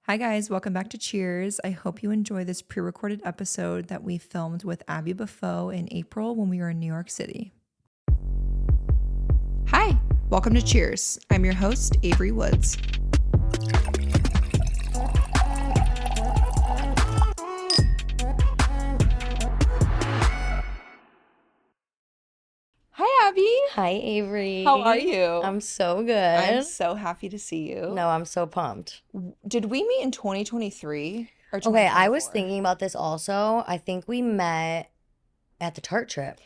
Hi guys, welcome back to Cheers. I hope you enjoy this pre-recorded episode that we filmed with Abby Baffoe in April when we were in New York City. Hi, welcome to Cheers. I'm your host, Avery Woods. Hi Abby. Hi, Avery. How are you? I'm so good. I'm so happy to see you. No, I'm so pumped. Did we meet in 2023 or Okay, I was 2024? thinking about this also. I think we met at the Tart trip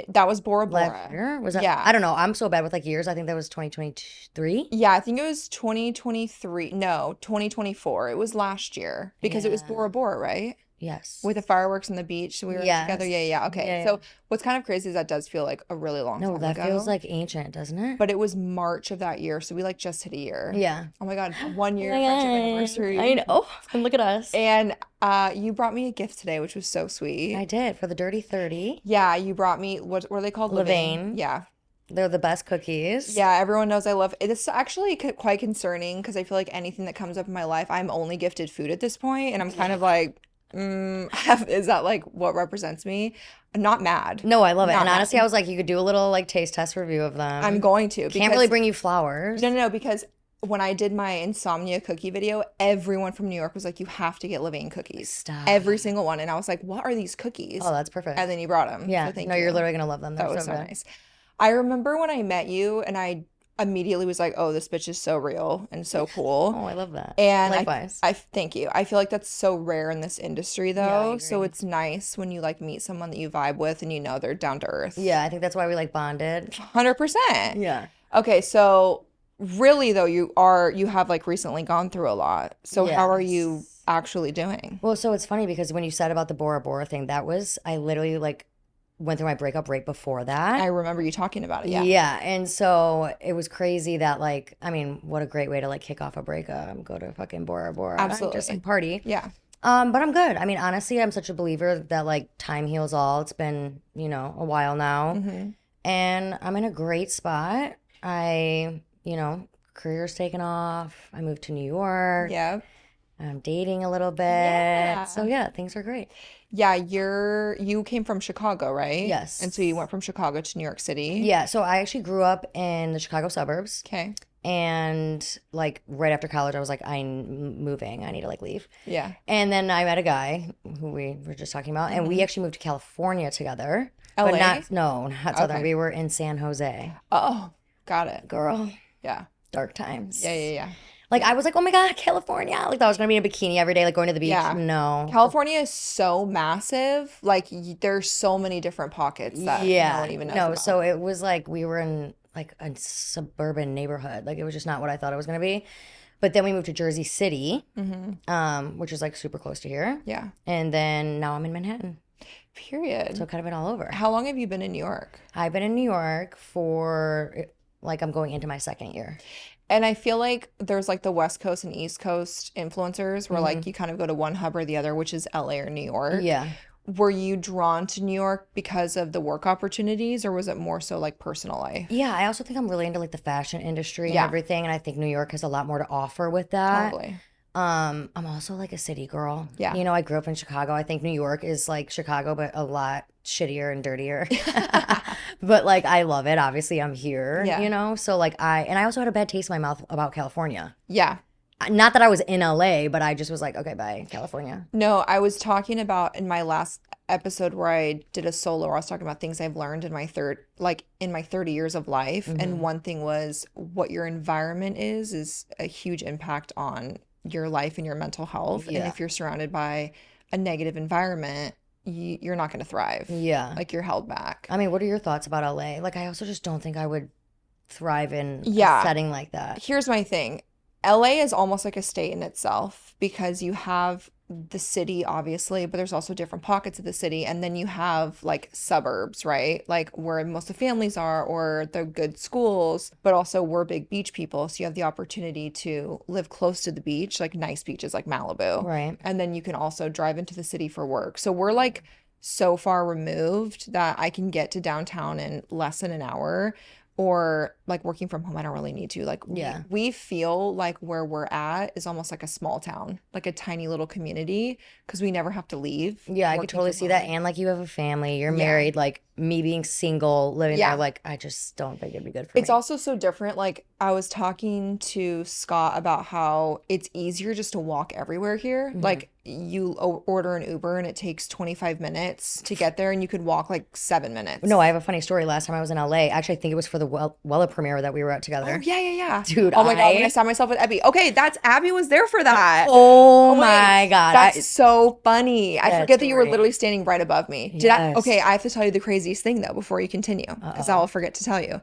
That was Bora last Bora. year. Was that? Yeah. I don't know. I'm so bad with like years. I think that was 2023. Yeah, I think it was 2023. No, 2024. It was last year because it was Yeah. Bora Bora, right? Yes. With the fireworks on the beach. We were together. Yeah, Yes. yeah. Okay. Yeah, So what's kind of crazy is that does feel like a really long No, time that ago. feels like ancient, doesn't it? But it was March of that year, so we like just hit a year. Yeah. Oh my God, 1 year Oh my friendship God. anniversary. I know. And look at us. And you brought me a gift today, which was so sweet. I did for the Dirty 30. Yeah, you brought me, what were they called? Levain. Yeah. They're the best cookies. Yeah, everyone knows I love it. It's actually quite concerning because I feel like anything that comes up in my life, I'm only gifted food at this point, and I'm kind of like, is that like what represents me? I'm not mad. No, I love it. Not And honestly, mad. I was like, you could do a little like taste test review of them. I'm going to Can't really because bring you flowers. no, because when I did my insomnia cookie video, everyone from New York was like, you have to get Levain cookies. Stop. Every single one. And I was like, what are these cookies? Oh, that's perfect. And then you brought them. Yeah. So thank No, you. you're literally gonna love them. They're That was so so good. nice. I remember when I met you and I immediately was like, oh, this bitch is so real and so cool. Oh, I love that. And Likewise. I thank you. I feel like that's so rare in this industry Yeah, I though. So agree. it's nice when you like meet someone that you vibe with and you know they're down to earth. Yeah, I think that's why we like bonded. 100%. Yeah. Okay, so really though, you have like recently gone through a lot. So how are you Yes. actually doing? Well, so it's funny because when you said about the Bora Bora thing, I literally like went through my breakup right before that. I remember you talking about it. Yeah. Yeah, and so it was crazy that like, I mean, what a great way to like kick off a breakup. Go to fucking Bora Bora. Just Absolutely. like party. Yeah. But I'm good. I mean, honestly, I'm such a believer that like time heals all. It's been, a while now. hmm And I'm in a great spot. Career's taken off. I moved to New York. Yeah. I'm dating a little bit. Yeah. So yeah, things are great. Yeah, you came from Chicago, right? Yes. And so you went from Chicago to New York City. Yeah, so I actually grew up in the Chicago suburbs. Okay. And like right after college, I was like, I'm moving. I need to like leave. Yeah. And then I met a guy who we were just talking about, and we actually moved to California together. But LA? not Southern. Okay. We were in San Jose. Oh, got it. Girl, Yeah. dark times. Yeah. Like I was like, oh my God, California. Like I was gonna be in a bikini every day, like going to the beach. Yeah. No. California is so massive. Like there's so many different pockets that no Yeah. one even knows No, about. so it was like we were in like a suburban neighborhood. Like it was just not what I thought it was gonna be. But then we moved to Jersey City, which is like super close to here. Yeah. And then now I'm in Manhattan. Period. So kind of been all over. How long have you been in New York? I've been in New York for like I'm going into my second year. And I feel like there's like the West Coast and East Coast influencers where like you kind of go to one hub or the other, which is LA or New York. Yeah. Were you drawn to New York because of the work opportunities or was it more so like personal life? Yeah, I also think I'm really into like the fashion industry and Yeah. everything, and I think New York has a lot more to offer with that. Totally. I'm also like a city girl. Yeah. I grew up in Chicago. I think New York is like Chicago, but a lot shittier and dirtier. But like I love it. Obviously, I'm here, Yeah. So like I also had a bad taste in my mouth about California. Yeah. Not that I was in LA, but I just was like, okay, bye, California. No, I was talking about in my last episode where I did a solo, where I was talking about things I've learned in my 30 years of life. And one thing was what your environment is a huge impact on your life and your mental health. And Yeah. if you're surrounded by a negative environment, you're not going to thrive. Yeah. Like you're held back. I mean, what are your thoughts about LA? Like, I also just don't think I would thrive in Yeah. a setting like that. Here's my thing. LA is almost like a state in itself because you have the city, obviously, but there's also different pockets of the city. And then you have like suburbs, right? Like where most of the families are or the good schools, but also we're big beach people. So you have the opportunity to live close to the beach, like nice beaches like Malibu. Right. And then you can also drive into the city for work. So we're like so far removed that I can get to downtown in less than an hour. Or like working from home, I don't really need to. Like Yeah. we feel like where we're at is almost like a small town, like a tiny little community, because we never have to leave Yeah, I could working totally from see that. home. And like you have a family, you're Yeah. married, like me being single, living there, Yeah. like I just don't think it'd be good for It's me. also so different. Like I was talking to Scott about how it's easier just to walk everywhere here. Mhm. Like you order an Uber and it takes 25 minutes to get there and you could walk like 7 minutes. No, I have a funny story. Last time I was in LA, actually, I think it was for the Wella premiere that we were at Oh together. yeah, yeah, yeah. Dude, Oh my God, when I saw myself with Abby. Okay, that's Abby was there for that. oh Oh wait, my God. that's so funny. I That forget that you were literally story. standing right above me. Okay, Yes. I have to tell you the craziest thing though before you continue, because Uh-oh. I'll forget to tell you.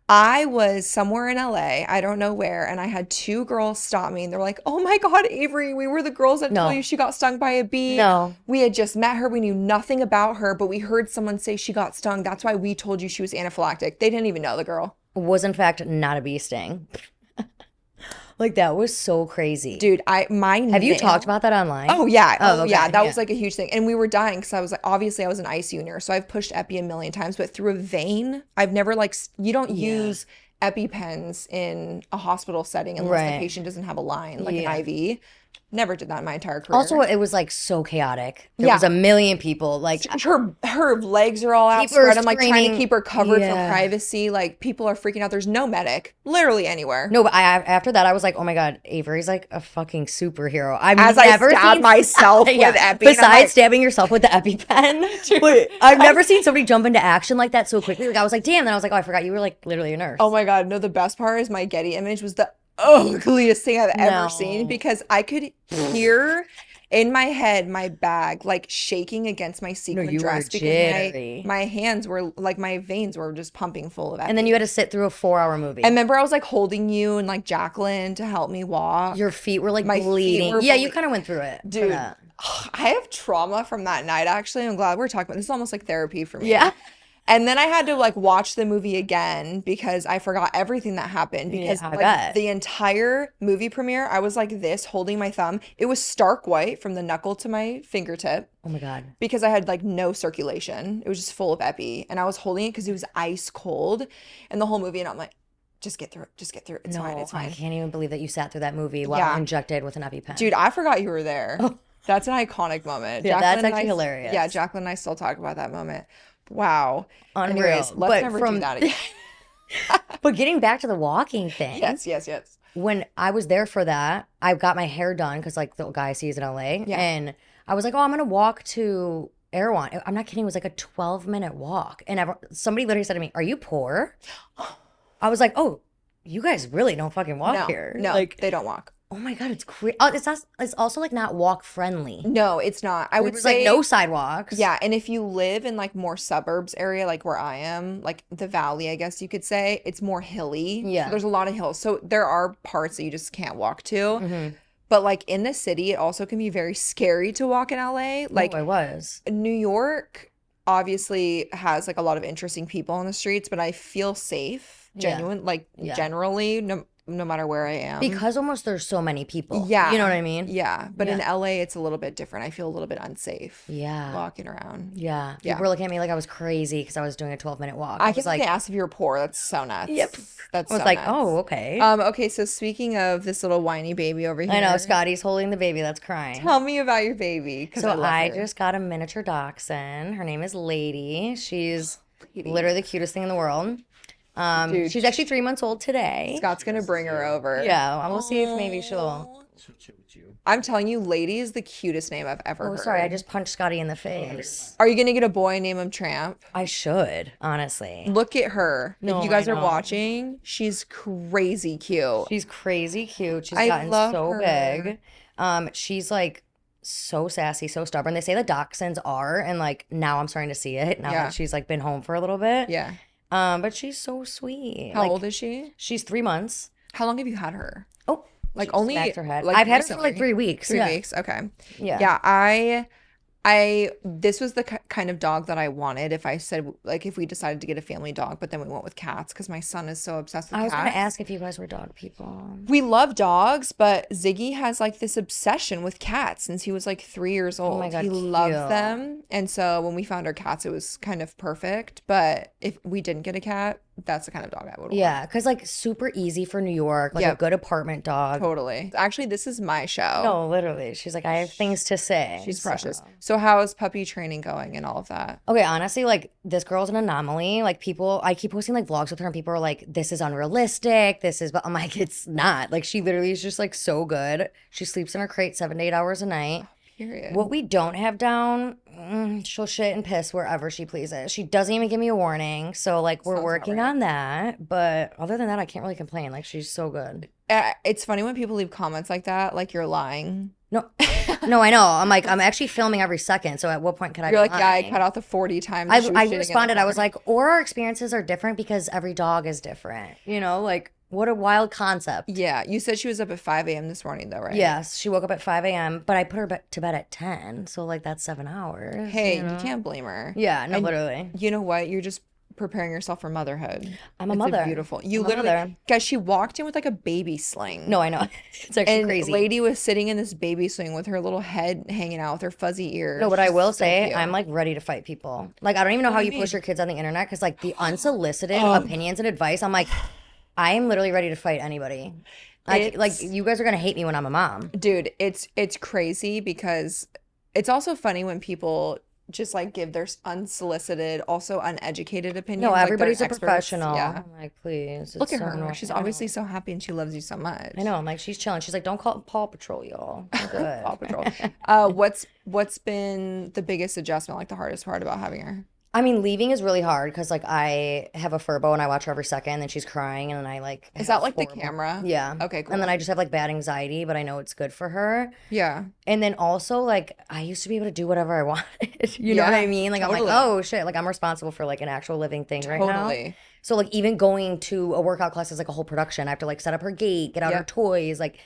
I was somewhere in LA, I don't know where, and I had two girls stop me and they're like, "Oh my God, Avery, we were the girls that told you No. she got stung by a bee. No. We had just met her. We knew nothing about her, but we heard someone say she got stung. That's why we told you she was anaphylactic." They didn't even know the girl. Was in fact not a bee sting. Like that was so crazy. Dude, my Have you talked nail. about that online? Oh yeah. Oh, Oh yeah. okay. That Yeah. was like a huge thing. And we were dying because I was like, obviously I was an ICU nurse. So I've pushed epi a million times, but through a vein, I've never like, you don't Yeah. use EpiPens in a hospital setting unless the Right. patient doesn't have a line, like an Yeah. IV. Never did that in my entire career. Also, it was like so chaotic. There Yeah. was a million people. Like Her legs are all people were outspread. I'm like trying to screaming. keep her covered for Yeah. privacy. Like people are freaking out. There's no medic literally anywhere. No, but after that I was like, oh my God, Avery's like a fucking superhero. I've As I never stabbed seen myself Yeah. with epi. And I'm Besides like, stabbing yourself with the EpiPen, Wait, I've never seen somebody jump into action like that so quickly. Like I was like, damn. Then I was like, oh, I forgot you were like literally a nurse. oh my God. No, the best part is my Getty image was the ugliest thing I've ever seen No. because I could hear in my head my bag like shaking against my sequin you were dress because jittery. my hands were like my veins were just pumping full of And then epi. you had to sit through a 4-hour movie. I remember I was like holding you and like Jacqueline to help me walk. Your feet were like My feet bleeding. were Yeah, you ble- kind of went through it. for Dude, that. I have trauma from that night actually. I'm glad we're talking about this. Is almost like therapy for me. Yeah. And then I had to like watch the movie again because I forgot everything that happened because Yeah, I like bet. the entire movie premiere, I was like this holding my thumb. It was stark white from the knuckle to my fingertip Oh my God. because I had like no circulation. It was just full of epi and I was holding it because it was ice cold and the whole movie and I'm like, just get through it. Just get through it. It's fine. No, It's I fine. can't even believe that you sat through that movie while Yeah. injected with an EpiPen. Dude, I forgot you were there. That's an iconic moment. Yeah, that's Jacqueline and actually I- hilarious. Yeah, Jacqueline and I still talk about that moment. Wow. Unreal. Anyways, let's But never from- do that again. But getting back to the walking thing. Yes, yes, yes. When I was there for that, I got my hair done because like the guy sees in LA. Yeah. And I was like, oh, I'm gonna walk to Erewhon. I'm not kidding. It was like a 12-minute walk. And somebody literally said to me, are you poor? I was like, oh, you guys really don't fucking walk No, here. no, Like, they don't walk. oh my God, it's crazy. Oh, it's also like not walk friendly. No, it's not. I There would was say like no sidewalks. yeah, and if you live in like more suburbs area, like where I am, like the valley, I guess you could say, it's more hilly. Yeah. So there's a lot of hills. So there are parts that you just can't walk to. Mhm. But like in the city, it also can be very scary to walk in LA. Like Oh, I was. New York obviously has like a lot of interesting people on the streets, but I feel safe, Yeah. genuine, like Yeah. generally, no matter where I am. Because almost there's so many people. Yeah. You know what I mean? Yeah, but in Yeah. LA, it's a little bit different. I feel a little bit unsafe Yeah. walking around. Yeah. Yeah. People were looking at me like I was crazy because I was doing a 12-minute walk. I was guess like, they asked if you were poor. That's so nuts. Yep. That's I was so like, nuts. oh, okay. Okay, so speaking of this little whiny baby over here. I know Scotty's holding the baby that's crying. Tell me about your baby. 'Cause So I love I her. just got a miniature dachshund. Her name is Lady. She's Lady. literally the cutest thing in the world. Dude, She's actually 3 months old today. Scott's gonna bring her over. Yeah, we'll see if maybe she'll. She'll chill with you. I'm telling you, Lady is the cutest name I've ever Oh, heard. sorry, I just punched Scotty in the face. Are you gonna get a boy and name him Tramp? I should, honestly. Look at her. No, If you guys I are know. watching, she's crazy cute. She's crazy cute. She's I gotten love so her. big. She's like so sassy, so stubborn. They say the dachshunds are, and like now I'm starting to see it now Yeah. that she's like been home for a little bit. Yeah. But she's so sweet. How Like, old is she? She's 3 months. How long have you had her? Oh, Like she only smacked her head. like I've had her for recently? like 3 weeks. 3 yeah. weeks. Okay. Yeah. Yeah, this was the kind of dog that I wanted if I said like if we decided to get a family dog, but then we went with cats because my son is so obsessed with I was cats. gonna ask if you guys were dog people. We love dogs, but Ziggy has like this obsession with cats since he was like 3 years old. Oh my God, he loves cute. them. And so when we found our cats, it was kind of perfect. But if we didn't get a cat, that's the kind of dog I would want. Yeah, because like super easy for New York, like a Yep, good apartment dog. totally. Actually, this is my show. No, literally. She's like, I have things to say. She's So. precious. So how is puppy training going and all of that? Okay, honestly, like this girl's an anomaly. Like people, I keep posting like vlogs with her and people are like, this is unrealistic. This is, but I'm like, it's not. Like she literally is just like so good. She sleeps in her crate 7 to 8 hours a night. Period. What we don't have down, she'll shit and piss wherever she pleases. She doesn't even give me a warning. So like we're Sounds about working right. on that. But other than that, I can't really complain. Like she's so good. It's funny when people leave comments like that, like you're lying. No, no, I know. I'm like, I'm actually filming every second. So at what point could I You're be like, yeah, I lying? cut out the 40 times I, she was I shitting in the responded, I was car. like, or our experiences are different because every dog is different. You know, like what a wild concept. Yeah, you said she was up at 5 a.m. this morning though, right? Yes, she woke up at 5 a.m., but I put her to bed at 10. So like that's 7 hours. Hey, you you know? can't blame her. Yeah, no, And literally. you know what? You're just preparing yourself for motherhood. I'm a It's mother. beautiful. You I'm a literally, mother. guys, she walked in with like a baby sling. No, I know. It's actually And crazy. lady was sitting in this baby swing with her little head hanging out with her fuzzy ears. No, but I She's will so say, cute. I'm like ready to fight people. Like, I don't even know What how do you you push mean? your kids on the internet because, like, the unsolicited Oh. opinions and advice, I'm like, I am literally ready to fight anybody. Like, It's you guys are gonna hate me when I'm a mom. dude, it's crazy because it's also funny when people just like give their unsolicited, also uneducated opinions. No, like they're everybody's a experts. professional. Yeah. I'm like, please. Look It's at so her. annoying. She's I know. obviously so happy and she loves you so much. I know. I'm like, she's chilling. She's like, don't call it Paw Patrol, y'all. I'm good. Paw Patrol. What's been the biggest adjustment, like the hardest part about having her? I mean, leaving is really hard because like I have a furbo and I watch her every second, and then she's crying, and then I like Is have that like the horrible. camera? Yeah. Okay, And then cool. I just have like bad anxiety, but I know it's good for her. Yeah. And then also like I used to be able to do whatever I wanted. You know what I Yeah, mean? Like I'm like, totally. oh shit, like I'm responsible for like an actual living thing right now. Totally. So like even going to a workout class is like a whole production. I have to like set up her gate, get out her Yep. toys, like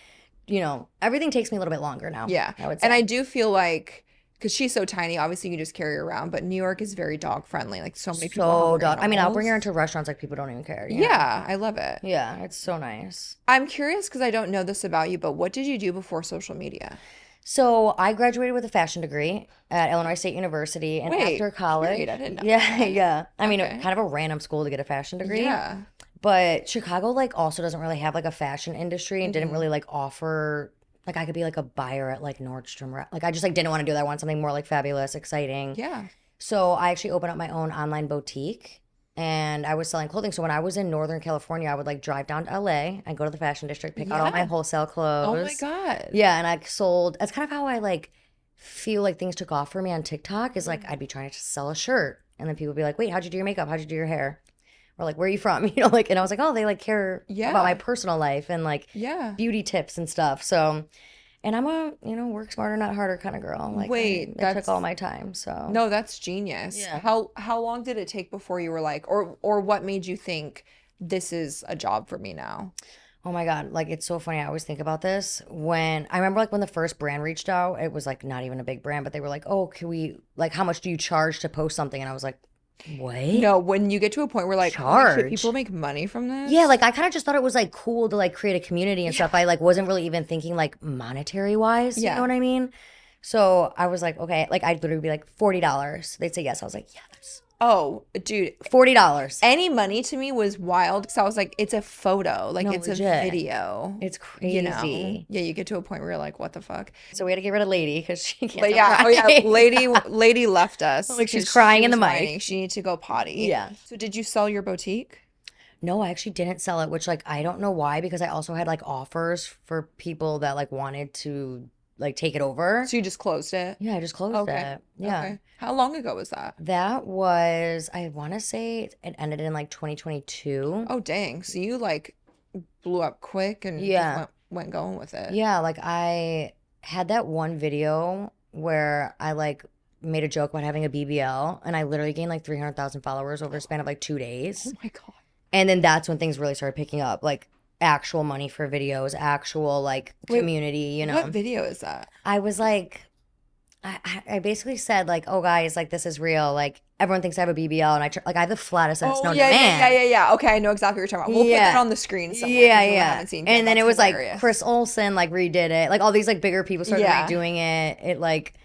everything takes me a little bit longer now. Yeah. I would And say. I do feel like, because she's so tiny, obviously you can just carry her around, but New York is very dog friendly. Like so many people So have dog. I mean, I'll bring her animals. into restaurants like people don't even care. Yeah, I love it. Yeah, it's so nice. I'm curious because I don't know this about you, but what did you do before social media? So I graduated with a fashion degree at Illinois State University, and Wait, after college, period. I didn't know yeah, that. yeah. I mean, Okay. kind of a random school to get a fashion degree. Yeah. But Chicago like also doesn't really have like a fashion industry and didn't Mhm. really like offer like I could be like a buyer at like Nordstrom or like I just like didn't want to do that. I want something more like fabulous, exciting. Yeah. So I actually opened up my own online boutique and I was selling clothing. So when I was in Northern California, I would like drive down to LA and go to the fashion district, pick out all my Yeah. wholesale Oh my clothes. God. Yeah, and I sold. That's kind of how I like feel like things took off for me on TikTok is like I'd be trying to sell a shirt and then people would be like, "Wait, how'd you do your makeup? How'd you do your hair?" Or like, "Where are you from?" Like, and I was like, "Oh, they like care about my Yeah. personal life and like Yeah. beauty tips and stuff." So, and I'm a, work smarter, not harder kind of girl. Like, Wait, it took all that's my time. So, no, that's genius. yeah. How long did it take before you were like, or what made you think this is a job for me now? Oh my God, like it's so funny. I always think about this. When I remember like when the first brand reached out, it was like not even a big brand, but they were like, "Oh, can we like how much do you charge to post something?" And I was like, "What?" No, when you get to a point where like, holy shit, Charge. people make money from Yeah, this? like I kind of just thought it was like cool to like create a community and stuff. I like wasn't really even thinking like monetary wise, you know Yeah. what I mean? So I was like, okay, like I'd literally be like $40. They'd say yes. I was like, yeah, that's Oh, dude, $40. any money to me was wild because I was like, it's a photo, like No, it's a legit. video. It's You know? crazy. Yeah, you get to a point where you're like, what the fuck? So we had to get rid of Lady because she can't But stop yeah, oh yeah, crying. lady left us Like she's 'cause crying she in the was mic. whining. She needed to go potty. Yeah. So did you sell your boutique? No, I actually didn't sell it, which like I don't know why because I also had like offers for people that like wanted to like take it over. So you just closed it? Yeah, I just closed Okay. it. Yeah. Okay. How long ago was that? That was, I want to say it ended in like 2022. Oh, dang. So you like blew up quick and just Yeah. went going with it. Yeah, like I had that one video where I like made a joke about having a BBL and I literally gained like 300,000 followers over a span of like 2 days. Oh my God. And then that's when things really started picking up, like actual money for videos, actual like Wait, community, you know. What video is that? I was like, I basically said like, oh guys, like this is real. Like everyone thinks I have a BBL and like I have the flattest that's Oh, known yeah, to yeah, man. yeah, yeah, yeah. Okay, I know exactly what you're talking about. We'll put that Yeah. on the screen somewhere Yeah, for people who yeah. haven't seen. Yeah, And then it that's was like hilarious. Chris Olsen like redid it. Like all these like bigger people started Yeah. redoing it. It like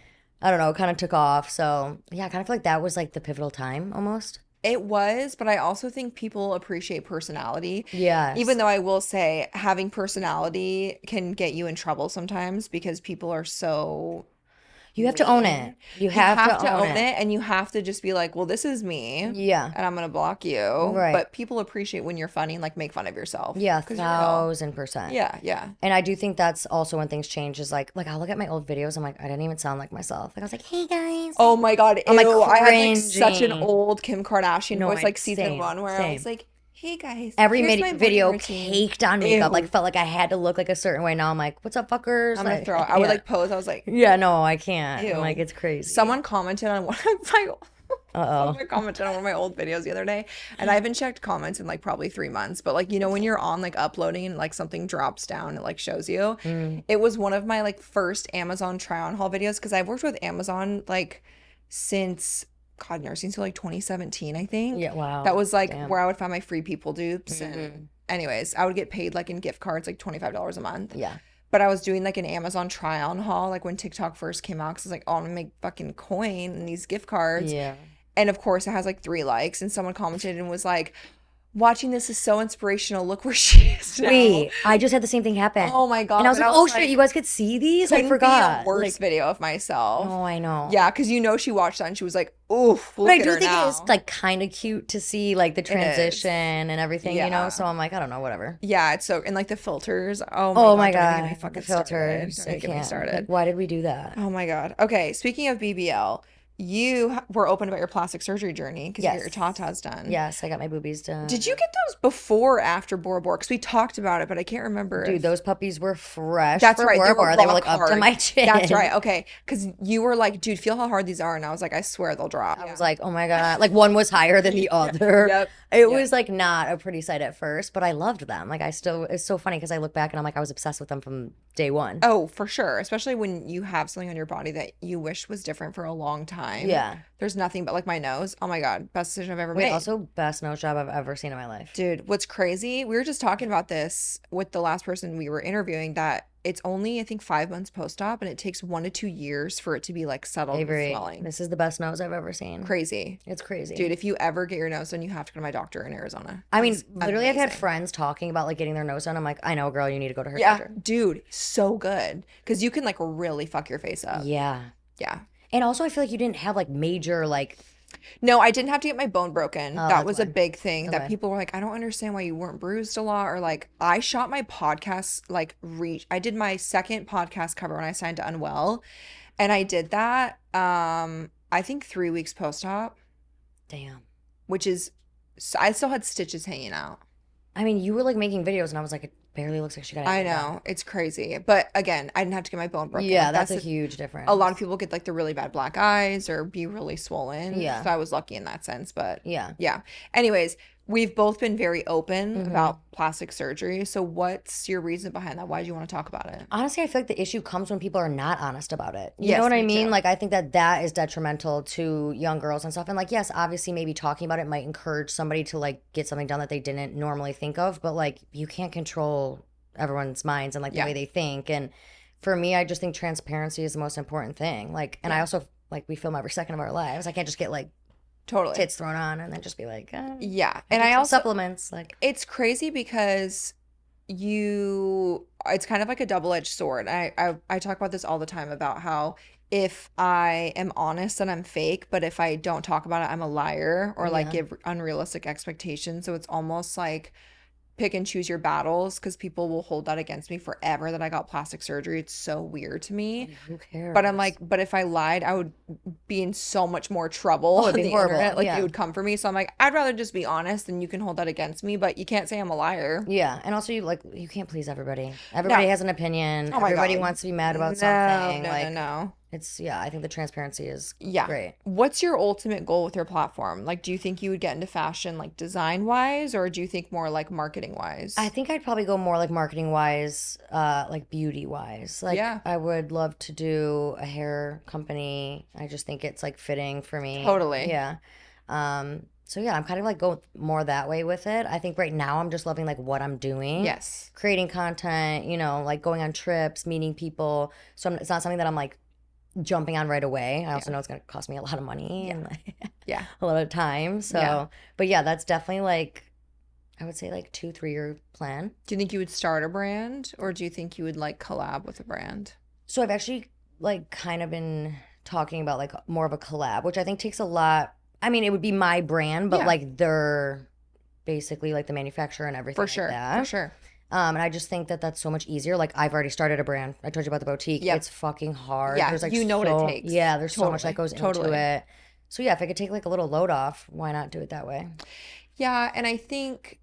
I don't know, kind of took off. So yeah, I kind of feel like that was like the pivotal time almost. It was, but I also think people appreciate personality. Even Yes. though I will say having personality can get you in trouble sometimes because people are so You have to own it. mean. You You have have to to own own it. it and you have to just be like, well, this is me Yeah. and I'm gonna block you. Right. But people appreciate when you're funny and like make fun of yourself Yeah, because you're real. 1000%. Yeah, yeah. And I do think that's also when things change is like I'll look at my old videos, I'm like, I didn't even sound like myself. Like I was like, hey guys. Oh my God, I'm like ew. I had like such an cringing. old Kim Kardashian No, voice, I like season same, one, where I was same. like, hey guys, Every here's my morning video routine. caked on makeup. Like Ew. felt like I had to look like a certain way. Now I'm like, what's up, fuckers? I'm gonna Like, throw it. I would yeah, like pose. I was like, yeah. No, I can't. I'm like, ew. it's crazy. Someone commented on one of my Uh someone commented on one of my old videos the other day, and I haven't checked comments in like probably 3 months. But like when you're on like uploading and like something drops down, it like shows you. oh. It was one of my like first Amazon try on haul videos because I've worked with Amazon like since God nursing till like 2017, I think. Yeah. Wow. That was like Damn. where I would find my free people dupes, Mm-hmm. and anyways, I would get paid like in gift cards like $25 a month. Yeah. But I was doing like an Amazon try on haul like when TikTok first came out because I was like, oh, I'm gonna make fucking coin and these gift cards. Yeah. And of course, it has like 3 likes, and someone commented and was like, watching this is so inspirational. Look where she is now. Wait, I just had the same thing happen. Oh my God. And I was But like, oh shit, you guys could see these? I couldn't be a forgot. worse Like, video of myself. oh, I know. Yeah, because she watched that and she was like, oof, But look I at do her think now. it is like kind of cute to see like the It is. transition and everything, you know? Yeah. So I'm like, I don't know, whatever. Yeah, it's so, and like the filters. Oh my don't even get me God, the fucking started. filters. Don't I even get me can't. started. Like, why did we do that? Oh my God. Okay, speaking of BBL, you were open about your plastic surgery journey because you get your Yes. tatas done. Yes, I got my boobies done. Did you get those before or after Bora Bora? Because we talked about it, but I can't remember. Dude, if- those puppies were fresh That's for right. Bora Bora. They were like rock up to hard. my chin. That's right. Okay. Because you were like, dude, feel how hard these are. And I was like, I swear they'll drop. I was like, oh my God. Like one was higher than the other. Yep. It Yep. was like not a pretty sight at first, but I loved them. Like I still, it's so funny because I look back and I'm like, I was obsessed with them from day one. Oh, for sure. Especially when you have something on your body that you wish was different for a long time. Yeah. There's nothing but like my nose. Oh my God. Best decision I've ever Wait, made. also best nose job I've ever seen in my life. Dude, what's crazy? We were just talking about this with the last person we were interviewing that it's only, I think, 5 months post-op and it takes 1 to 2 years for it to be like settled with Avery, swelling. this is the best nose I've ever seen. Crazy. It's crazy. Dude, if you ever get your nose done, you have to go to my doctor in Arizona. I mean, He's literally, I've had amazing. friends talking about like getting their nose done. I'm like, I know, girl, you need to go to her Yeah, doctor. dude, so good. Because you can like really fuck your face up. Yeah. Yeah. And also, I feel like you didn't have like major like. No, I didn't have to get my bone broken. Oh, That that's was a fine. big thing that Okay. people were like, I don't understand why you weren't bruised a lot. Or like, I shot my podcast, like, I did my second podcast cover when I signed to Unwell. And I did that, I think 3 weeks post-op, Damn. which is, I still had stitches hanging out. I mean, you were like making videos, and I was like, it barely looks like she got. I anything know, done. it's crazy. But again, I didn't have to get my bone broken. Yeah, Like, that's a the- huge difference. A lot of people get like the really bad black eyes or be really swollen. Yeah. So I was lucky in that sense. But Yeah. yeah. Anyways, we've both been very open Mhm. about plastic surgery. So what's your reason behind that? Why do you want to talk about it? Honestly, I feel like the issue comes when people are not honest about it. You Yes, know what I me mean? too. Like, I think that that is detrimental to young girls and stuff. And like, yes, obviously, maybe talking about it might encourage somebody to like get something done that they didn't normally think of. But like, you can't control everyone's minds and like the Yeah. way they think. And for me, I just think transparency is the most important thing. Like, and I also like we film every second of our lives. I can't just get like Totally. tits thrown on and then just be like, Yeah. I And took I some also, supplements. Like, it's crazy because it's kind of like a double-edged sword. I talk about this all the time about how if I am honest, then I'm fake, but if I don't talk about it, I'm a liar or like Yeah. give unrealistic expectations. So it's almost like pick and choose your battles because people will hold that against me forever that I got plastic surgery. It's so weird to me. who cares? But I'm like, but if I lied, I would be in so much more trouble Oh, it'd on be the horrible. internet. Like Yeah. it would come for me. So I'm like, I'd rather just be honest and you can hold that against me, but you can't say I'm a liar. Yeah, and also you can't please everybody. Everybody No. has an opinion. Oh my Everybody God. wants to be mad about No, something. no, Like no. it's I think the transparency is Yeah. great. What's your ultimate goal with your platform? Like, do you think you would get into fashion like design wise, or do you think more like marketing wise? I think I'd probably go more like marketing wise, like beauty wise. Like Yeah. I would love to do a hair company. I just think it's like fitting for me. Totally. Yeah. So yeah, I'm kind of like going more that way with it. I think right now I'm just loving like what I'm doing. Yes. Creating content, like going on trips, meeting people. So it's not something that I'm like jumping on right away. I also know it's going to cost me a lot of money and like, Yeah. a lot of time. So, Yeah. but yeah, that's definitely like, I would say like 2-3 year plan. Do you think you would start a brand, or do you think you would like collab with a brand? So I've actually like kind of been talking about like more of a collab, which I think takes a lot. I mean, it would be my brand, but Yeah. like they're basically like the manufacturer and everything For like sure. that. For sure. And I just think that that's so much easier. Like I've already started a brand. I told you about the boutique. Yep. It's fucking hard. Yeah. There's like You know what it so takes. yeah, there's so much that Totally. goes into Totally. it. So yeah, if I could take like a little load off, why not do it that way? Yeah. And I think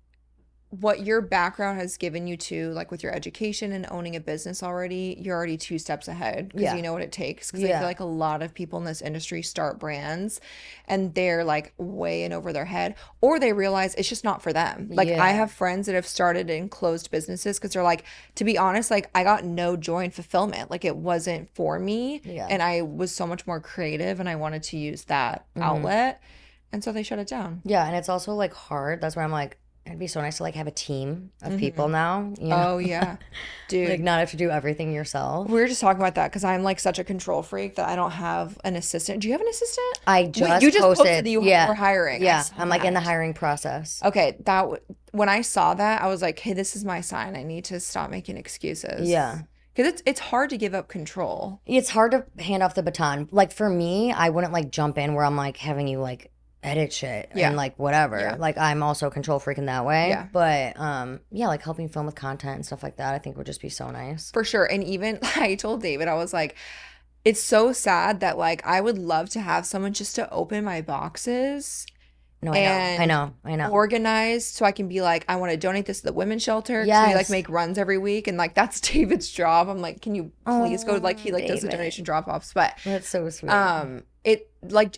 what your background has given you to, like with your education and owning a business already, you're already 2 steps ahead because Yeah. you know what it takes. Because I Yeah. feel like a lot of people in this industry start brands and they're like way in over their head, or they realize it's just not for them. Like I Yeah. have friends that have started and closed businesses because they're like, to be honest, like I got no joy and fulfillment. Like it wasn't for me. Yeah. And I was so much more creative and I wanted to use that outlet. And so they shut it down. Yeah, and it's also like hard. That's why I'm like, it'd be so nice to like have a team of people now, you know? Oh, yeah. Dude. Like not have to do everything yourself. We were just talking about that because I'm like such a control freak that I don't have an assistant. Do you have an assistant? I Wait, just you just posted posted, that you yeah, were hiring. I yeah. saw I'm like in the that. hiring process. Okay, when I saw that, I was like, hey, this is my sign. I need to stop making excuses. Yeah. Because it's hard to give up control. It's hard to hand off the baton. Like for me, I wouldn't like jump in where I'm like having you like edit shit Yeah. and like whatever. Yeah. Like I'm also a control freak in that way. Yeah. But yeah, like helping film with content and stuff like that, I think would just be so nice. For sure. And even I told David, I was like, it's so sad that like I would love to have someone just to open my boxes No, I and know. I know. organized so I can be like, I want to donate this to the women's shelter. 'Cause we like Yes. make runs every week, and like that's David's job. I'm like, can you please go? Like he like does the David. donation drop offs, but That's so sweet.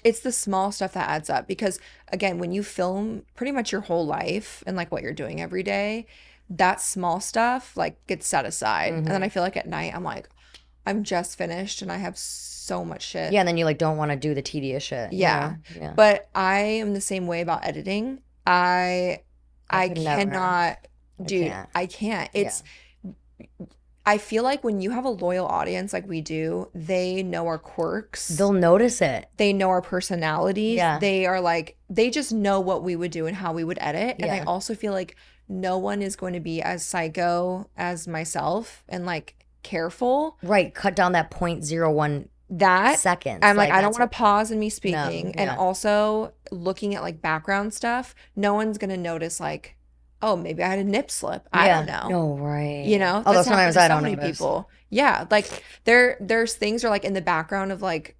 it's the small stuff that adds up because again, when you film pretty much your whole life and like what you're doing every day, that small stuff like gets set aside, and then I feel like at night I'm like, I'm just finished and I have so much shit. Yeah, and then you like don't want to do the tedious shit. Yeah. Yeah. But I am the same way about editing. I could never. cannot, dude, can't. I can't. I feel like when you have a loyal audience like we do, they know our quirks. They'll notice it. They know our personalities. Yeah. They are like, they just know what we would do and how we would edit. And I Yeah. also feel like no one is going to be as psycho as myself and like careful. Right. Cut down that 0.01 That seconds. I'm like, I don't that's want to pause in me speaking. And yeah. also looking at like background stuff, no one's gonna notice like, oh, maybe I had a nip slip. I don't know. No, right. You know? Although That's happened sometimes to I so don't many notice. people. Yeah. Like there's things are like in the background of like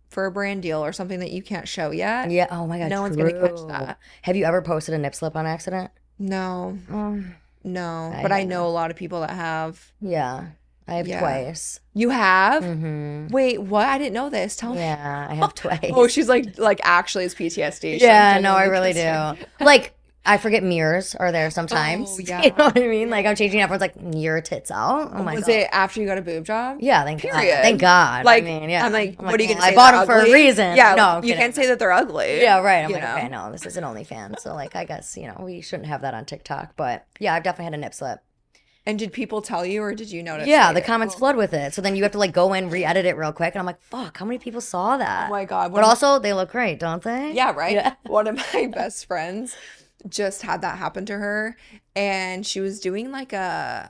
for a brand deal or something that you can't show yet. Yeah. Oh my God. No one's gonna catch true. that. Have you ever posted a nip slip on accident? No. No. But I know a lot of people that have. Yeah. I have Yeah. twice. You have? Mm-hmm. Wait, what? I didn't know this. Tell me. Yeah, I have twice. Oh, she's like actually it's PTSD. She's, Yeah, like, no, I genuinely really concerned. do. Like, I forget mirrors are there sometimes. Oh, yeah. You know what I mean? Like, I'm changing everyone's like, your tits out. Oh my Was God. it after you got a boob job? Yeah, thank God. Period. Thank God. Like, I mean, yeah. I'm like, I'm what are you well, gonna say? I bought they're them for a ugly? reason. Yeah, No, I'm you kidding. can't say that they're ugly. Yeah, right. I'm you like, know? okay, no, this is an OnlyFans. So, like, I guess, we shouldn't have that on TikTok. But yeah, I've definitely had a nip slip. And did people tell you, or did you notice? Yeah, the later? comments flood with it. So then you have to like go in, re-edit it real quick. And I'm like, fuck, how many people saw that? Oh my God. But also, they look great, don't they? Yeah, right. Yeah. One of my best friends just had that happen to her, and she was doing like I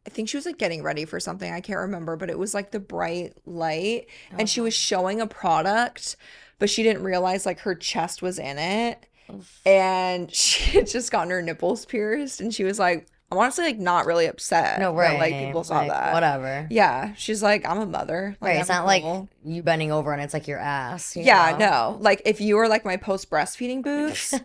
think she was like getting ready for something. I can't remember, but it was like the bright light, and she was showing a product, but she didn't realize like her chest was in it, and she had just gotten her nipples pierced, and she was like, I'm honestly like not really upset. No, that, right. like people saw Like, that. Whatever. Yeah, she's like, I'm a mother. Like, Right. It's I'm not like cool. you bending over and it's like your ass. you Yeah, know? no. Like if you were like my post breastfeeding boobs,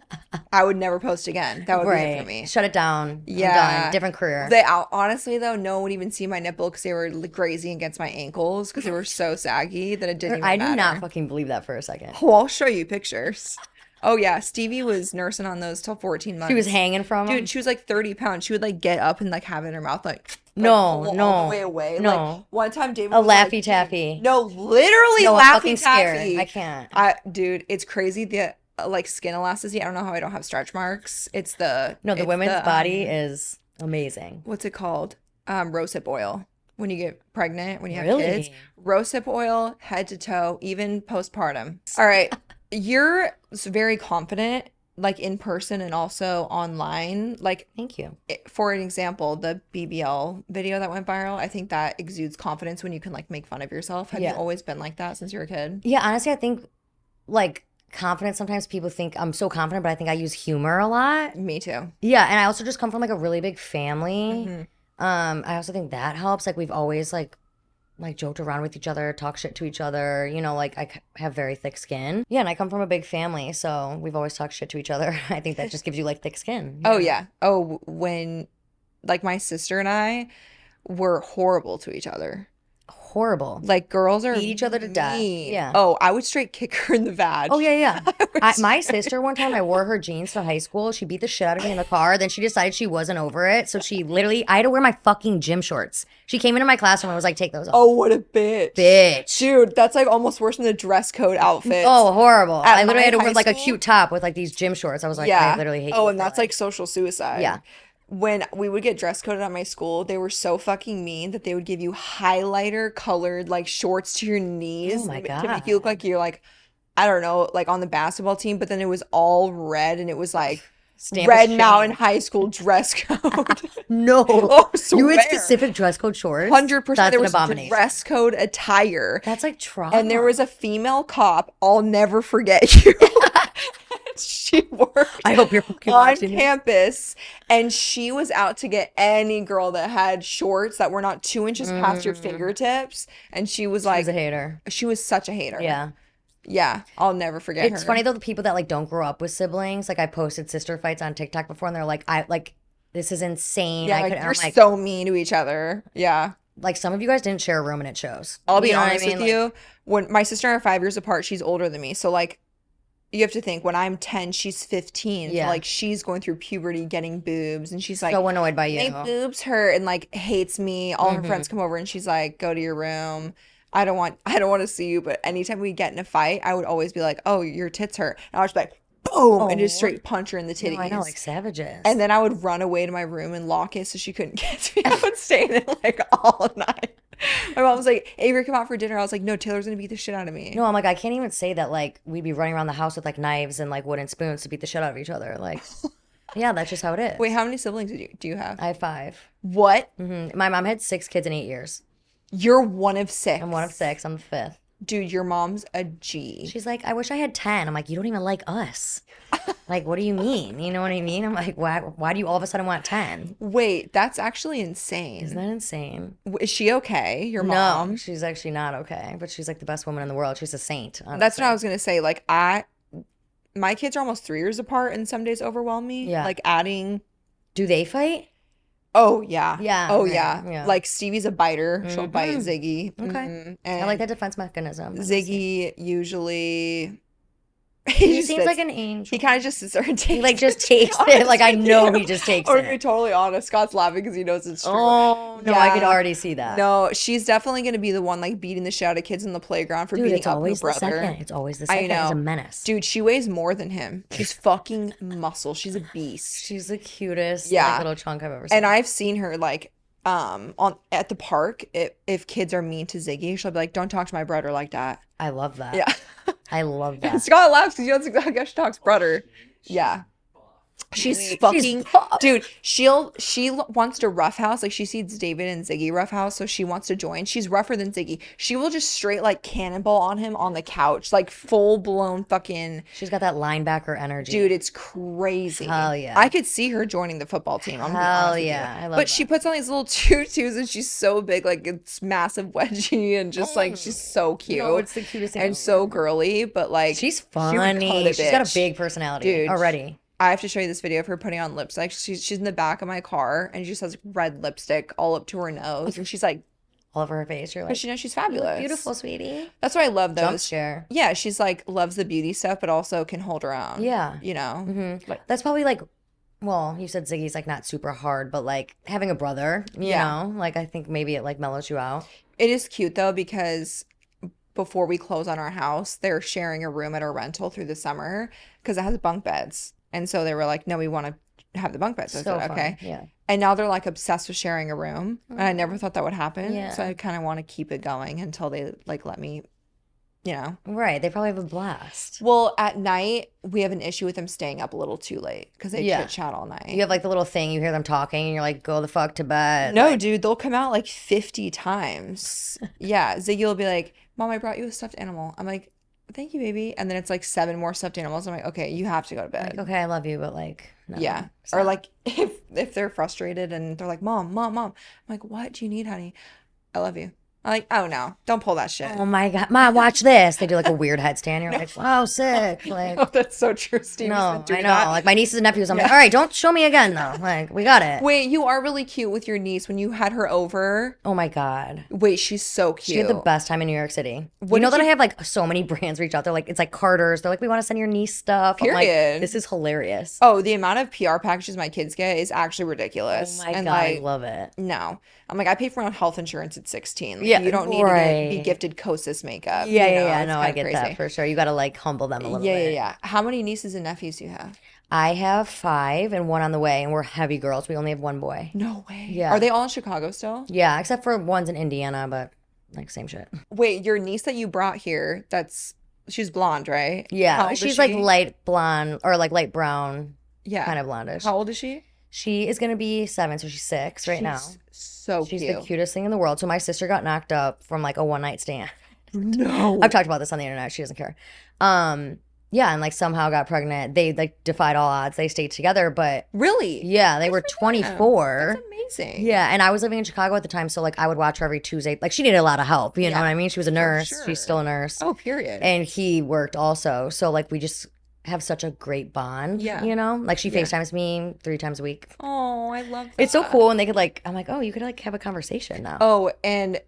I would never post again. That would be it for me. Shut it down. I'm Yeah. done. Different career. Honestly though, no one would even see my nipple because they were like, grazing against my ankles because they were so saggy that it didn't even I matter. do not fucking believe that for a second. Oh, I'll show you pictures. Oh yeah, Stevie was nursing on those till 14 months. She was hanging from him? Dude, she was like 30 pounds. She would like get up and like have it in her mouth No, pull no, all the way away. no. Like one time David A was like, Laffy Taffy. No, literally No, I'm Laffy fucking scared. Taffy. I can't. Dude, it's crazy. The like skin elasticity. I don't know how I don't have stretch marks. It's the No, the it's women's body is amazing. what's it called? Rosehip oil. when you get pregnant, when you have kids. Really? Rosehip oil, head to toe, even postpartum. All right. You're very confident, like in person and also online. Like, Thank you. for an example, the BBL video that went viral, I think that exudes confidence when you can like make fun of yourself. Have you Yeah. always been like that since you were a kid? Yeah, honestly, I think like confidence, sometimes people think I'm so confident, but I think I use humor a lot. Me too. Yeah, and I also just come from like a really big family. Hmm. I also think that helps. Like we've always like joked around with each other, talk shit to each other. You know, like have very thick skin. Yeah, and I come from a big family, so we've always talked shit to each other. I think that just gives you like thick skin. Oh, yeah. Oh, when like my sister and I were horrible to each other. Horrible. Like girls are Beat each other to death. mean. Yeah. Oh, I would straight kick her in the vag. Oh yeah, yeah. I would My straight- sister one time I wore her jeans to high school. She beat the shit out of me in the car. Then she decided she wasn't over it, so she literally I had to wear my fucking gym shorts. She came into my classroom and was like, "Take those off." Oh, what a bitch. Bitch. Dude, that's like almost worse than the dress code outfit. Oh, horrible. At I literally my had to wear high like a school? cute top with like these gym shorts. I was like, Yeah. I literally hate Oh, you and for that's like social suicide. Yeah. When we would get dress coded at my school, they were so fucking mean that they would give you highlighter colored like shorts to your knees Oh my to make you look like you're like, I don't know, like on the basketball team, but then it was all red and it was like Stamp of Red shame. Mountain High School dress code. No. Oh, You had swear. specific dress code shorts? 100%. That's There an was abomination. dress code attire. That's like trauma. And there was a female cop, I'll never forget you. She worked I hope you're fucking on watching this. campus and she was out to get any girl that had shorts that were not 2 inches past your fingertips. And she was She like, was a hater. she was such a hater. Yeah. Yeah. I'll never forget It's her. funny though, the people that like don't grow up with siblings, like I posted sister fights on TikTok before and they're like, this is insane. Yeah, I like, could, and you're I'm like, so mean to each other. Yeah. like some of you guys didn't share a room and it shows. I'll be You know what I honest mean? with you. When my sister and I are 5 years apart, she's older than me. So like you have to think when I'm 10, she's 15. So Yeah. like she's going through puberty, getting boobs, and she's like, So annoyed by you. my boobs hurt and like hates me. All her friends come over and she's like, go to your room. I don't want to see you. But anytime we get in a fight, I would always be like, oh, your tits hurt. And I was like, boom, and just Oh. straight punch her in the titties. No, I know, like savages. And then I would run away to my room and lock it so she couldn't get to me. I would stay in it like all night. My mom was like, Avery, come out for dinner. I was like, no, Taylor's gonna beat the shit out of me. no, I'm like, I can't even say that like we'd be running around the house with like knives and like wooden spoons to beat the shit out of each other. Like, yeah, that's just how it is. Wait, how many siblings do you have? I have 5. What? My mom had 6 kids in 8 years. You're one of 6. I'm one of 6. I'm the 5th. Dude, your mom's a G. She's like, I wish I had 10. I'm like, you don't even like us. Like, what do you mean? You know what I mean? I'm like, why do you all of a sudden want 10? Wait, that's actually insane. Isn't that insane? Is she okay? Your No, mom? she's actually not okay, but she's like the best woman in the world. She's a saint. That's Honestly. what I was gonna say. Like my kids are almost 3 years apart, and some days overwhelm me. Yeah. Like adding. Do they fight? Oh yeah. Yeah, Oh right, yeah. yeah. Like Stevie's a biter. She'll bite Ziggy. Okay. Mhm. I And like that defense mechanism. Ziggy usually. He just seems sits- like an angel. He kind of just sits there and takes. He like just it, to be takes it. Like I honest with know you. he just takes Or to be it. totally honest, Scott's laughing because he knows it's true. Oh no, I could Yeah. already see that. No, she's definitely gonna be the one like beating the shit out of kids in the playground for Dude, beating it's up her always the brother. second. It's always the I second. He's a know. menace. Dude, she weighs more than him. She's fucking muscle. She's a beast. She's the cutest Yeah. like, little chunk I've ever seen. And I've seen her like on at the park. If kids are mean to Ziggy, she'll be like, "Don't talk to my brother like that." I love that. Yeah. I love that. Scott laughs because that's exactly how she talks brother. Yeah. She's fucking buff. dude. She wants to roughhouse, like she sees David and Ziggy roughhouse, so she wants to join. She's rougher than Ziggy. She will just straight like cannonball on him on the couch, like full blown fucking She's got that linebacker energy. dude. It's crazy. Hell yeah. I could see her joining the football team. I'm gonna be Hell honest with yeah. you. I love But that. she puts on these little tutus and she's so big, like it's massive wedgie and just like she's so cute. No, it's the cutest thing and ever. so girly, but like She's she would cut funny. a She's got a bitch. big personality Dude. already. I have to show you this video of her putting on lipstick. She's in the back of my car and she just has red lipstick all up to her nose. And she's like, All over her face. You're like, but she knows she's "You look fabulous. beautiful, sweetie. That's why I love Jump those. scare. Yeah, she's like loves the beauty stuff, but also can hold her own. Yeah. You know? Like, That's probably like, well, you said Ziggy's like not super hard, but like having a brother, you Yeah. know, like I think maybe it like mellows you out. it is cute though because before we close on our house, they're sharing a room at our rental through the summer because it has bunk beds. And so they were like, no, we want to have the bunk bed. So I So said, fun. okay. Yeah. And now they're like obsessed with sharing a room. And I never thought that would happen. So Yeah. I kind of want to keep it going until they like let me, you know. Right. They probably have a blast. Well, at night, we have an issue with them staying up a little too late because they Yeah. chit chat all You night. have like the little thing, you hear them talking, and you're like, go the fuck to bed. No, Like, dude, they'll come out like 50 times. Yeah, Ziggy will be like, Mom, I brought you a stuffed animal. I'm like, thank you, baby. And then it's like 7 more stuffed animals. I'm like, okay, you have to go to like, bed. okay, I love you, but like, no. Yeah. Or Stop. like if they're frustrated and they're like, Mom, Mom, Mom. I'm like, what do you need, honey? I love you. I'm like, oh no, don't pull that shit. Oh my God, Mom, watch this. They do like a weird headstand. You're No. like, wow, sick. Like, Oh, that's so true. Steve has been no, I doing know. that. Like my nieces and nephews, I'm like, Yeah. all right, don't show me again though. Like, we got it. Wait, you are really cute with your niece when you had her over. Oh my God. Wait, she's so She had the cute. best time in New York City. What You know did that I you- have like so many brands reach out. They're like, it's like Carter's. They're like, we want to send your niece stuff. I'm like, Period. this is hilarious. Oh, the amount of PR packages my kids get is actually ridiculous. Oh my And God, I like, love it. no. I'm like, I pay for my own health insurance at 16. Like, Yeah, you don't need to be right. gifted cosas makeup. Yeah, you yeah, know? yeah. It's No, I kinda get crazy. that for sure. You got to like humble them a little Yeah, yeah, bit. yeah. How many nieces and nephews do you have? I have 5 and 1 on the way, and we're heavy girls. We only have 1 boy. No way. Yeah. Are they all in Chicago still? Yeah, except for one's in Indiana, but like same shit. Wait, your niece that you brought here, she's blonde, right? How Yeah, old is she's like she? light blonde or like light brown, Yeah. kind of blondish. How old is she? She is gonna be 7, so she's 6 right now. She's so She's cute. the cutest thing in the world. So my sister got knocked up from like a one night stand. No. I've talked about this on the internet. She doesn't care. Yeah, and like somehow got pregnant. They like defied all odds. They stayed together, but Really? yeah, they were Good for them. 24. That's amazing. Yeah, and I was living in Chicago at the time, so like I would watch her every Tuesday. Like she needed a lot of help, you know Yeah, what I mean? She was a nurse. sure. She's still a nurse. Oh, period. And he worked also. So like we just have such a great bond, Yeah. you know? Like she Yeah. FaceTimes me 3 times a week. Oh, I love that. It's so cool when they could like I'm like, "Oh, you could like have a conversation now." Oh, and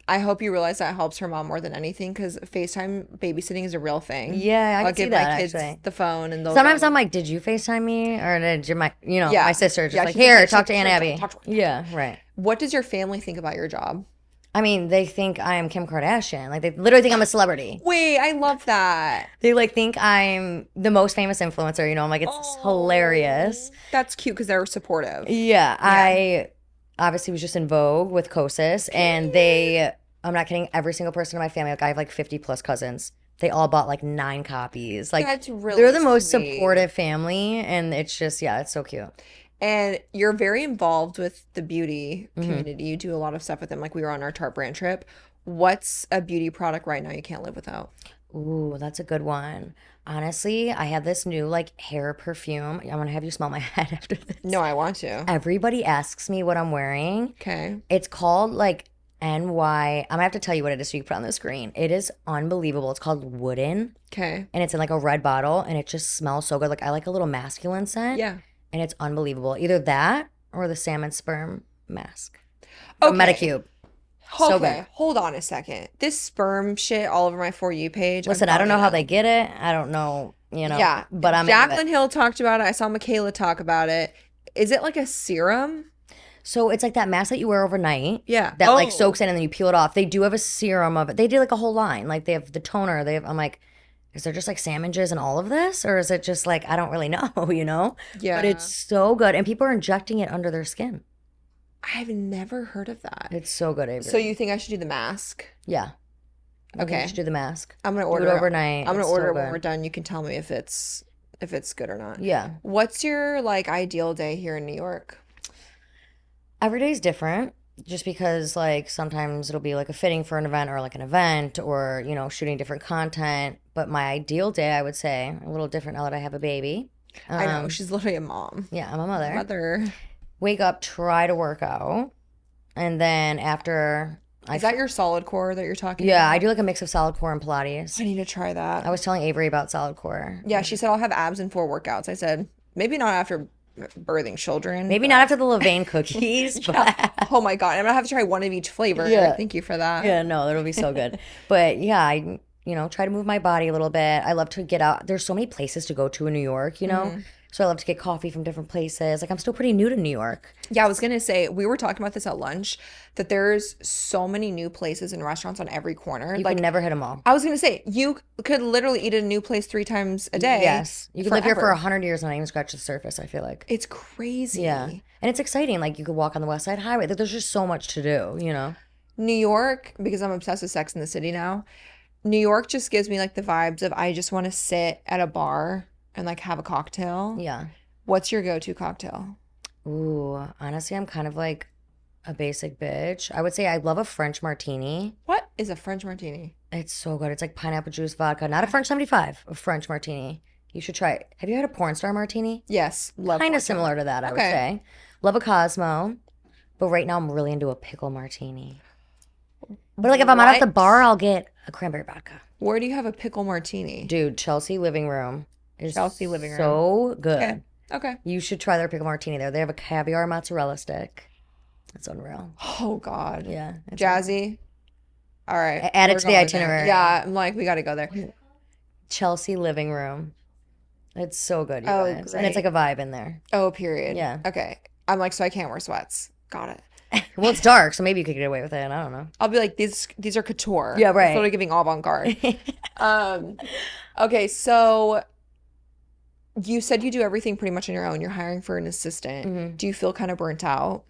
I hope you realize that helps her mom more than anything because FaceTime babysitting is a real thing. Yeah, I I'll can see give that my kids actually. the phone and they'll Sometimes go. I'm like, "Did you FaceTime me or did you my Yeah. my sister just Yeah, like, she's like, "Here, she's talk like, to Aunt "Sure, Abby." talk to her. Yeah, right. What does your family think about your job? I mean, they think I am Kim Kardashian. Like they literally think I'm a celebrity. Wait, I love that. They like think I'm the most famous influencer, you know. I'm like, it's hilarious. That's cute because they're supportive. Yeah, I obviously was just in Vogue with Kosas, and I'm not kidding, every single person in my family, like I have like 50 plus cousins. They all bought like 9 copies. Like That's really they're the most sweet. supportive family, and it's just it's so cute. And you're very involved with the beauty Mm-hmm. community. You do a lot of stuff with them. Like we were on our Tarte brand trip. What's a beauty product right now you can't live without? Ooh, that's a good one. Honestly, I have this new like hair perfume. I'm gonna have you smell my head after this. No, I want to. Everybody asks me what I'm wearing. Okay. It's called like NY. I'm gonna have to tell you what it is so you can put it on the screen. It is unbelievable. It's called Wooden, Okay. and it's in like a red bottle, and it just smells so good. Like I like a little masculine scent. Yeah. And it's unbelievable. Either that or the salmon sperm mask. Okay. Medicube. So Okay, good. hold on a second. This sperm shit all over my For You page. I'm Listen, I don't know following how it. they get it. I don't know, you know. Yeah. But I'm into Jaclyn it. Hill talked about it. I saw Michaela talk about it. Is it like a serum? So it's like that mask that you wear overnight. Yeah. That like Oh. soaks in and then you peel it off. They do have a serum of it. They did like a whole line. Like they have the toner. I'm like, is there just like salmon jizz in all of this? Or is it just like, I don't really know, you know? Yeah. But it's so good. And people are injecting it under their skin. I've never heard of that. It's so good, Avery. So you think I should do the mask? Yeah. I think Okay. you should do the mask. I'm gonna Do order it overnight. I'm gonna It's so order it when good. we're done. You can tell me if it's good or not. Yeah. What's your like ideal day here in New York? Every day is different just because like sometimes it'll be like a fitting for an event or like an event or, you know, shooting different content. But my ideal day, I would say, a little different now that I have a baby. I know she's literally a mom. Yeah, I'm a mother. Mother. Wake up, try to work out. And then after Is that your solid core that you're talking Yeah, about? I do like a mix of solid core and Pilates. I need to try that. I was telling Avery about solid core. Yeah, she said I'll have abs in 4 workouts. I said maybe not after birthing children. Maybe but- not after the Levain cookies, but Oh my God, I'm gonna have to try one of each flavor. Yeah. Thank you for that. yeah, no, that'll be so good. But yeah, I try to move my body a little bit. I love to get out. There's so many places to go to in New York, you know. So I love to get coffee from different places. Like I'm still pretty new to New York. Yeah, I was gonna say, we were talking about this at lunch, that there's so many new places and restaurants on every corner. You Like, can never hit them all. I was gonna say, you could literally eat at a new place 3 times a day. Yes. You could live here for forever. 100 years and not even scratch the surface, I feel like. It's crazy. Yeah. And it's exciting. Like you could walk on the West Side Highway. Like, there's just so much to do, you know? New York, because I'm obsessed with Sex in the City now, New York just gives me like the vibes of I just want to sit at a bar and like have a cocktail. Yeah. What's your go-to cocktail? Ooh, honestly, I'm kind of like a basic bitch. I would say I love a French martini. What is a French martini? It's so good. It's like pineapple juice vodka, not a French 75, a French martini. You should try it. Have you had a porn star martini? Yes, love Kind of matcha. similar to that, I would Okay. say. Love a Cosmo, but right now I'm really into a pickle martini. But like if I'm out at the What? bar, I'll get a cranberry vodka. Where do you have a pickle martini? Dude, Chelsea living room is Chelsea living room. so good. Okay. Okay. You should try their pickle martini there. They have a caviar mozzarella stick. It's unreal. Oh God. Yeah. It's Jazzy. All right. Add it we're to the going there. itinerary. Yeah, I'm like, we got to go there. Chelsea living room. It's so good, you Oh, guys. And it's like great. a vibe in there. Oh, period. Yeah. Okay. I'm like, so I can't wear sweats. Got it. Well, it's dark, so maybe you could get away with it. I don't know. I'll be like, these are couture. Yeah, right. Sort of giving avant-garde. Okay, so you said you do everything pretty much on your own. You're hiring for an assistant. Mhm. Do you feel kind of burnt out?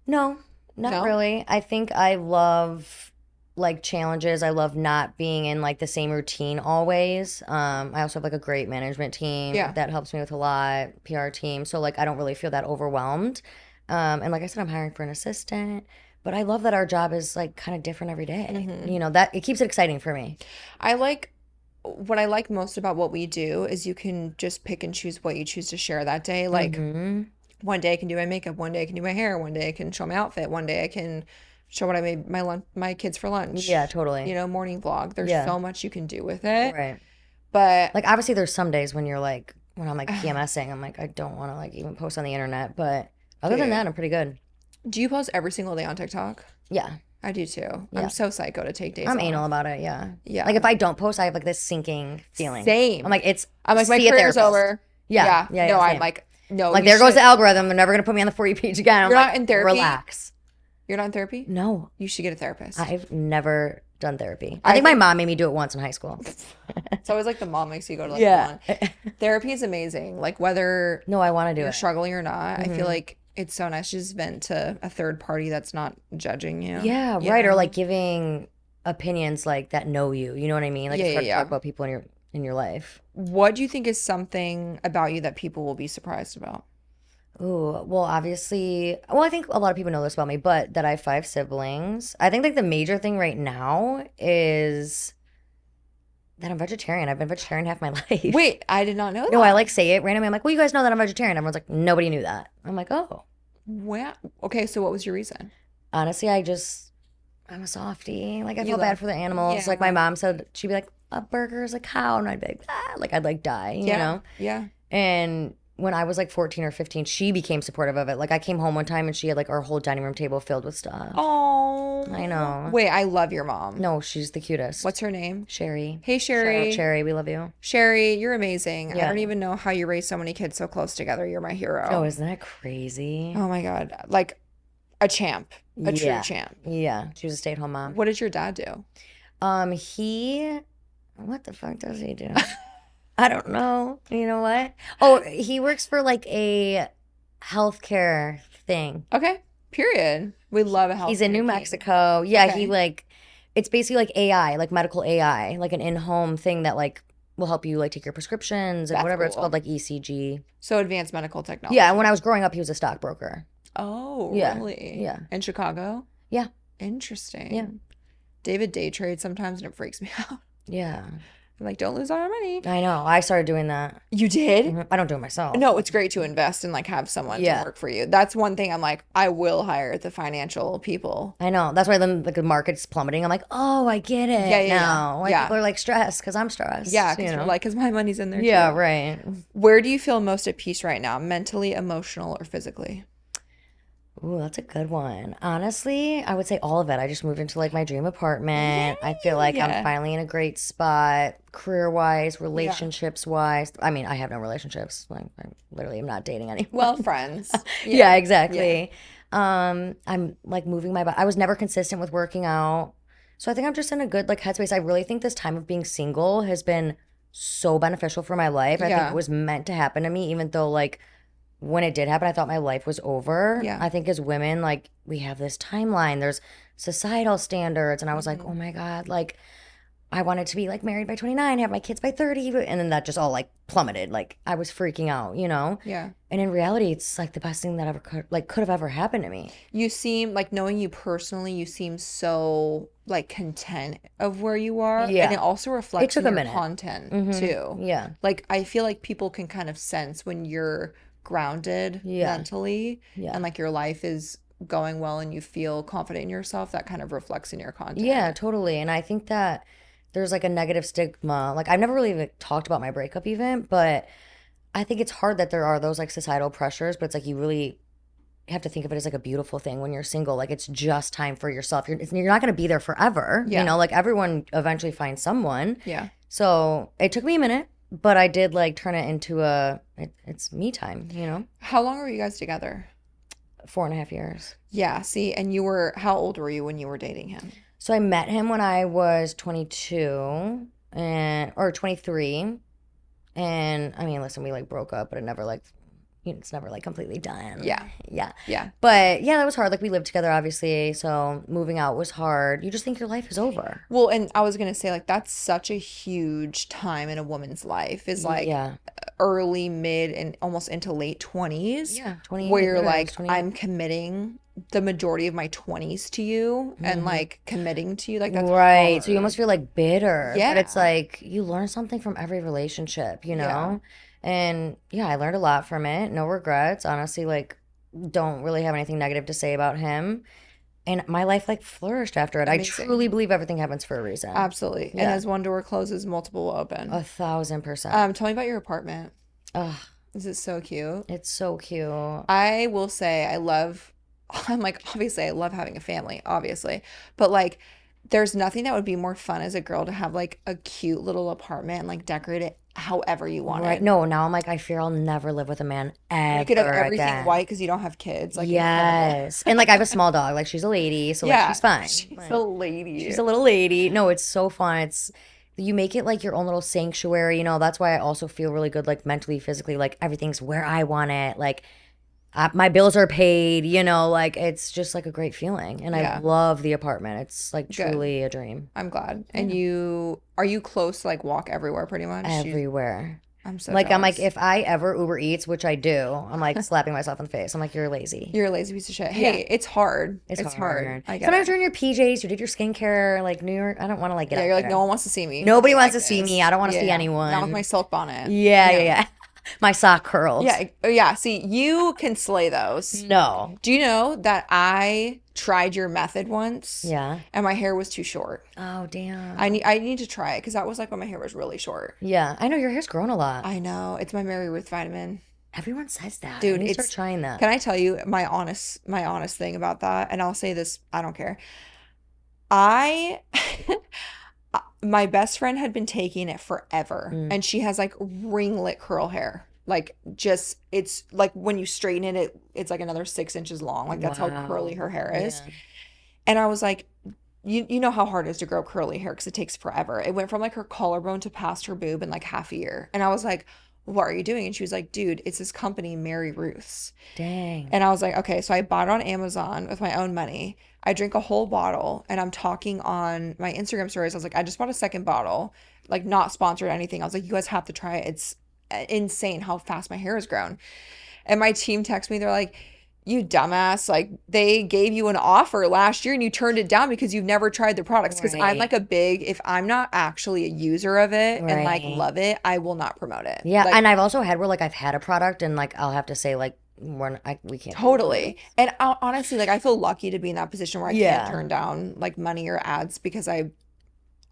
No, not No? really. I think I love like challenges. I love not being in like the same routine always. I also have like a great management team Yeah. that helps me with a lot, PR team. So like I don't really feel that overwhelmed. And like I said, I'm hiring for an assistant, but I love that our job is like kind of different every day. Mhm. You know, that it keeps it exciting for me. What I like most about what we do is you can just pick and choose what you choose to share that day. Like, Mhm. one day I can do my makeup, one day I can do my hair, one day I can show my outfit, one day I can show what I made my kids for lunch. Yeah, totally. You know, morning vlog. There's Yeah. so much you can do with it. Right. But Like obviously there's some days when you're like when I'm like PMSing, I'm like I don't want to like even post on the internet, but other than Dude. that, I'm pretty good. do you post every single day on TikTok? Yeah. I do too. Yeah. I'm so psycho to take days I'm off. anal about it, yeah. Yeah. Like if I don't post, I have like this sinking feeling. Same. I'm like I'm like, my see a career's therapist. over. Yeah. Yeah, No, I'm same. like, no. Like you there goes the should- algorithm. They're never gonna put me on the For You page again. I'm You're like, not in therapy? relax. You're not in therapy? No, You should get a therapist. I've never done therapy. I I think my think- mom made me do it once in high school. It's always like the mom makes you go to like Yeah. one. Therapy is amazing. Like whether No, I want to do you're it. struggling or not, I Mm-hmm. feel like it's so nice to just vent to a third party that's not judging you. Yeah, you right. Or know? like giving opinions like that know you. You know what I mean? Like Yeah, it's hard yeah, to talk yeah. about people in your life. What do you think is something about you that people will be surprised about? Ooh, well, obviously, well, I think a lot of people know this about me, but that I have 5 siblings. I think like the major thing right now is that I'm vegetarian. I've been vegetarian half my life. Wait, I did not know that. No, I like say it randomly. I'm like, well, you guys know that I'm vegetarian. Everyone's like, nobody knew that. I'm like, oh, Wow. Okay, so what was your reason? honestly, I'm a softie. Like I You feel love- bad for the animals. Like my Yeah. mom said, she'd be like, a burger is a cow, and I'd be like, ah, like I'd like die, you Yeah. know. Yeah. And when I was like 14 or 15, she became supportive of it. Like I came home one time and she had like our whole dining room table filled with stuff. Oh. I know. Wait, I love your mom. No, she's the cutest. What's her name? Sherry? Hey, Shout out Sherry. Sherry, we love you. Sherry, you're amazing. I Yeah. don't even know how you raise so many kids so close together. You're my hero. Oh, isn't that crazy? Oh my God. Like a champ, a true Yeah. champ. Yeah, she was a stay-at-home mom. What did your dad do? What the fuck does he do? I don't know. You know what? Oh, he works for like a healthcare thing. Okay. Period. We love a health. He's in New team. Mexico. Yeah, Okay. he like it's basically like AI, like medical AI, like an in-home thing that like will help you like take your prescriptions and That's whatever. It's cool. called like ECG. So advanced medical technology. Yeah, and when I was growing up, he was a stockbroker. Oh, Yeah. really? Yeah. In Chicago? Yeah. Interesting. Yeah. David day trades sometimes and it freaks me out. Yeah. I'm like, don't lose all our money. I know. I started doing that. You did? Mhm. I don't do it myself. No, it's great to invest and like have someone Yeah. to work for you. That's one thing I'm like, I will hire the financial people. I know. That's why then like the market's plummeting. I'm like, oh, I get it Yeah, yeah, yeah. now. Like Yeah. people are like stressed because I'm stressed. Yeah, you because know? we're like, because my money's in there yeah, too. right. Where do you feel most at peace right now? Mentally, emotional, or physically? Ooh, that's a good one. Honestly, I would say all of it. I just moved into like my dream apartment. I feel like I'm Yay! finally in a great spot, career-wise, Yeah. relationships-wise. I mean, I have no relationships. Like, I literally am not dating Well, anyone. friends. Yeah, Yeah. Yeah. exactly. I'm like moving my body. I was never consistent with working out. So I think I'm just in a good like headspace. I really think this time of being single has been so beneficial for my life. I think it Yeah. was meant to happen to me, even though like when it did happen, I thought my life was over. Yeah. I think as women, like we have this timeline, there's societal standards, and I was like, oh Hmm. my God, like I wanted to be like married by 29, have my kids by 30, and then that just all like plummeted. Like I was freaking out, you know? Yeah. And in reality, it's like the best thing that ever could have ever happened to me. You seem like knowing you personally, you seem so like content of where you are. And it Yeah. also It reflects took in a your minute. content too. Yeah. Like I feel like people can kind of sense when you're grounded Yeah. mentally and Yeah. like your life is going well and you feel confident in yourself, that kind of reflects in your Yeah, content. totally. And I think that there's like a negative stigma. Like I've never really like, talked about my breakup even, but I think it's hard that there are those like societal pressures, but it's like you really have to think of it as like a beautiful thing when you're single. Like it's just time for yourself. You're not going to be there forever. You Yeah. know, like everyone eventually finds someone. Yeah. So it took me a minute, but I did like turn it into it's me time, you know? How long were you guys together? 4.5 years. Yeah, see, and you were, how old were you when you were dating him? So I met him when I was 22 and or 23. And I mean, listen, we like broke up, but it never like it's never like completely done. Yeah. Yeah. Yeah. But yeah, that was hard. Like we lived together, obviously. So moving out was hard. You just think your life is over. Well, and I was gonna say, like, that's such a huge time in a woman's life, is like Yeah. early, mid, and almost into late 20s, Yeah. where 28. you're Literally, I was like, 28. I'm committing the majority of my 20s to you and Hmm. like committing to you. Like, that's Right. So you almost hard. feel like bitter, but it's Yeah. like you learn something from every relationship, you Yeah. know? And yeah, I learned a lot from it. No regrets. Honestly, like, don't really have anything negative to say about him. And my life like flourished after it. I truly Amazing. believe everything happens for a reason. Absolutely. And Yeah. as one door closes, multiple will open. 1,000%. Tell me about your apartment. Ugh, This is so cute. it's so cute. I will say I love, I'm like, obviously, I love having a family, obviously. But like, there's nothing that would be more fun as a girl to have like a cute little apartment and like decorate it however you Right. wanted. No, now I'm like, I fear I'll never live with a man You could have ever everything again. white because you don't have kids. Like, incredible. Yes. And like I have a small dog. Like she's a lady, so like Yeah, she's fine. she's a Like lady. she's a little lady. No, it's so fun. It's you make it like your own little sanctuary, you know. That's why I also feel really good like mentally, physically, like everything's where I want it. Like my bills are paid, you know, like it's just like a great feeling. And I Yeah, love the apartment. It's like good. truly a dream. I'm glad. And Yeah. you, are you close to like walk everywhere pretty much? Everywhere. I'm so Like I'm like, jealous. if I ever Uber Eats, which I do, I'm like slapping myself in the face. I'm like, you're lazy. You're a lazy piece of shit. Yeah. Hey, it's hard. It's It's hard. hard. I get Sometimes it. you're in your PJs, you did your skincare, like New York. I don't want to like get Yeah, out you're like, no there. one wants to see me Nobody looking wants like to see me. this. I don't want to Yeah, see yeah. Down with my anyone. silk bonnet. Yeah, yeah, Yeah. yeah. My sock curls. Yeah, yeah. See, you can slay those. No. Do you know that I tried your method once Yeah. and my hair was too short? Oh, I need to try it because that was like when my hair was really short. yeah. I know your hair's grown a lot. I know. It's my Mary Ruth vitamin. Everyone says that. I Dude, need to start it's trying that. can I tell you my honest thing about that? And I'll say this, I don't care. I my best friend had been taking it forever Mm. and she has like ringlet curl hair. Like just it's like when you straighten it's like another 6 inches long. Like that's how curly Wow. her hair is. Yeah. And I was like, you know how hard it is to grow curly hair because it takes forever. It went from like her collarbone to past her boob in like half a year. And I was like, what are you doing? And she was like, dude, it's this company, Mary Ruth's. Dang. And I was like, okay, so I bought it on Amazon with my own money. I drink a whole bottle and I'm talking on my Instagram stories. I was like, I just bought a second bottle, like not sponsored or anything. I was like, you guys have to try it. It's insane how fast my hair has grown. And my team texted me, they're like, you dumbass, like they gave you an offer last year and you turned it down because you've never tried the products. Because I'm Right. like if I'm not actually a user of it and like Right. love it, I will not promote it. Yeah. Like And I've also had where like I've had a product and like I'll have to say like we can't do this. totally. And honestly, like I feel lucky to be in that position where I can't Yeah. turn down like money or ads because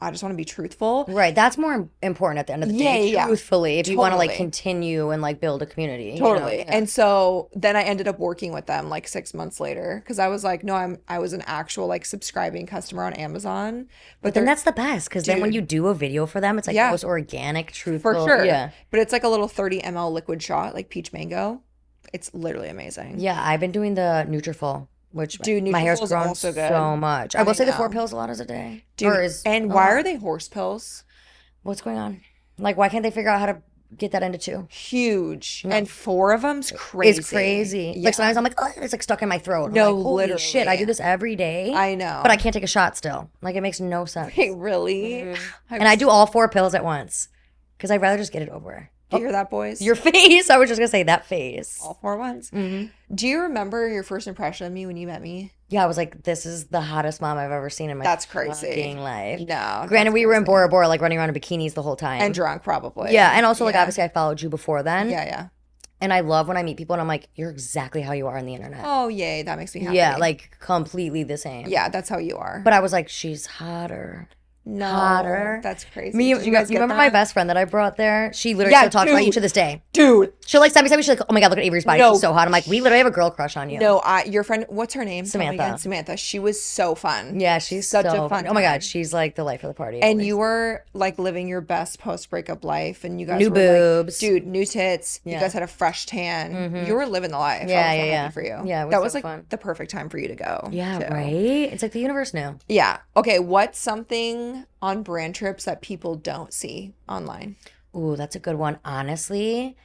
I just want to be truthful. Right. That's more important at the end of the Yeah, day, yeah, truthfully, if you want to like totally. continue and like build a community, you know? Totally. Yeah. And so then I ended up working with them like 6 months later because I was like, no, I was an actual like subscribing customer on Amazon. But But then they're, that's the best because then when dude, you do a video for them, it's like the yeah, most organic, for truthful. sure. Yeah. But it's like a little 30 ml liquid shot, like peach mango. It's literally amazing. Yeah. I've been doing the Nutrafol, which Dude, my hair's Nutrafol is grown also good. so much. I will I say the 4 know. pills a lot is a day. Or Dude, is and a why are lot. they horse pills? What's going on? Like, why can't they figure out how to get that into 2? Huge. No. And 4 of them's It's crazy. crazy. Like Yeah. sometimes I'm like, oh, it's like stuck in my throat. I'm No, like, holy shit, I do literally. this every day, I but I know. can't take a shot still. Like it makes no Wait, sense. really? I'm And I do all 4 pills at once because I'd rather just get it over. Do you Oh, hear that, boys? your face. I was just gonna say that face. All 4 ones. Hmm. Do you remember your first impression of me when you met me? Yeah, I was like, this is the hottest mom I've ever seen in my That's fucking crazy. life. No, Granted, that's we were in crazy. Bora Bora, like running around in bikinis the whole And time. drunk, probably. Yeah, and also like Yeah. obviously I followed you before then, Yeah, yeah. and I love when I meet people and I'm like, you're exactly how you are on the internet. Oh, yay. That makes me Yeah, happy. like completely the same. Yeah, that's how you are. But I was like, she's hotter. No, Hotter. that's crazy. Me, Did you guys you get remember my that? best friend that I brought there? She literally Yeah, still talks about you to dude. this day. Dude. She'll like send me something. She's like, oh my God, look at Avery's body. She's No, so hot. I'm like, we literally have a girl crush on you. no, your friend, what's her name? Tell me again. Samantha. Samantha. She was so fun. Yeah, she's Such so a fun Oh my God, time. she's like the life of the party And always. you were like living your best post-breakup life, and you guys New were like, boobs. dude, new tits. You Yeah. guys had a fresh tan. Hmm. You were living the life. I Yeah, was yeah, so yeah. happy for you. Yeah, it was That so was like fun. the perfect time for you to go, Yeah, too. right? It's like the universe knew. Yeah. Okay, what's something on brand trips that people don't see online? Ooh, that's a good one. Honestly,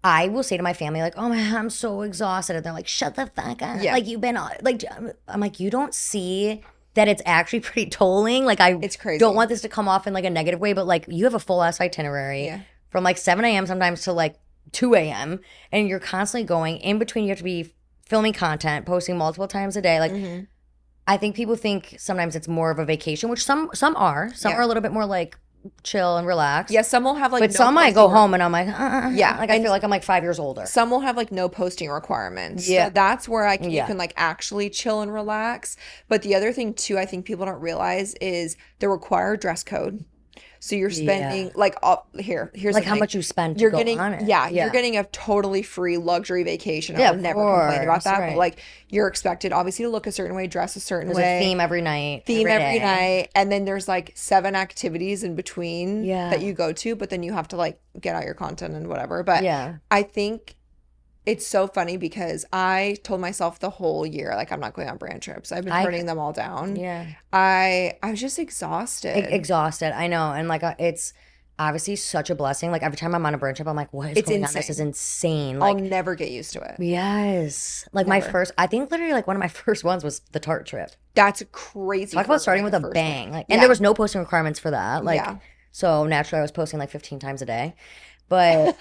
I will say to my family, like, oh man, I'm so exhausted. And they're like, shut the fuck up. Yeah. Like, you've been on, like, I'm like, you don't see that it's actually pretty tolling. Like, I It's crazy. don't want this to come off in like a negative way, but like, you have a full ass itinerary Yeah. from like 7 a.m. sometimes to like 2 a.m. And you're constantly going in between. You have to be filming content, posting multiple times a day. Like, Hmm. I think people think sometimes it's more of a vacation, which some are. Some Yeah. are a little bit more like chill and relaxed. Yeah, some will have like But no some I go posting home and I'm like, Yeah, like I and feel like I'm like 5 years older. some will have like no posting requirements. Yeah. So that's where you Yeah. can like actually chill and relax. But the other thing too, I think people don't realize is the required dress code. So you're spending Yeah. like here's Like the how thing. much you spend to You're go getting on it. you're getting a totally free luxury vacation. I Yeah, would of never complain about course, that. right. But like you're expected obviously to look a certain way, dress a certain There's way. a theme every night. Theme every day. night, and then there's like 7 activities in between Yeah. that you go to, but then you have to like get out your content and whatever. But Yeah. I think it's so funny because I told myself the whole year like I'm not going on brand trips. I've been I turning them all down. Yeah. I was just exhausted. Exhausted. I know. And like it's obviously such a blessing. Like every time I'm on a brunch trip, I'm like, what is It's going on? This is insane. insane. I'll Like, never get used to it. yes. Like my Never. first, I think literally like one of my first ones was the Tarte trip. That's crazy. Talk for about starting like with a first bang. one. Like, and Yeah. there was no posting requirements for that. Like, Yeah. so naturally I was posting like 15 times a day. But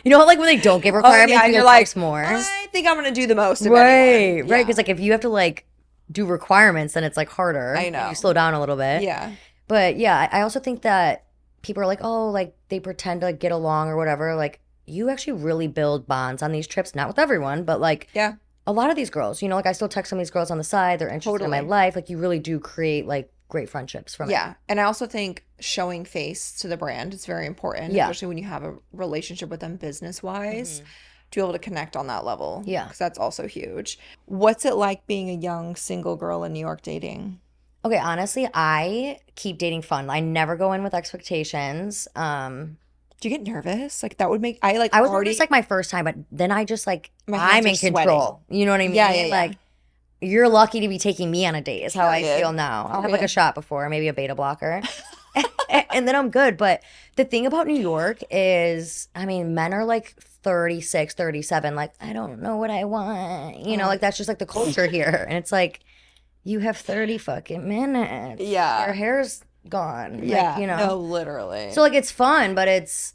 you know, like when they don't give requirements, yeah, you you're get like, post more. I think I'm gonna do the most of Right, anyone. right. Yeah. Because like if you have to like do requirements, then it's like harder. I and know. You slow down a little bit. Yeah. But yeah, I also think that people are like, oh, like they pretend to like get along or whatever. Like you actually really build bonds on these trips, not with everyone, but like Yeah. a lot of these girls, you know, like I still text some of these girls on the side. They're interested in my Totally. life. Like you really do create like great friendships from it. Yeah. And I also think showing face to the brand is very important, Yeah. especially when you have a relationship with them business wise, to be able to connect on that level. Yeah. Because that's also huge. What's it like being a young single girl in New York dating? Okay, honestly, I keep dating fun. I never go in with expectations. Do you get nervous? Like that would make I like I was already nervous like my first time, but then I just like My hands I'm in are sweating. control. You know what I mean? Yeah, yeah, yeah. Like you're lucky to be taking me on a date is how I Period. feel now. I'll have like a Period. shot before, maybe a beta blocker. And then I'm good. But the thing about New York is, I mean, men are like 36, 37, like, I don't know what I want. You know, like that's just like the culture here. And it's like, you have 30 fucking minutes. Yeah. Your hair's gone. yeah, Like, you know. no, literally. So like it's fun, but it's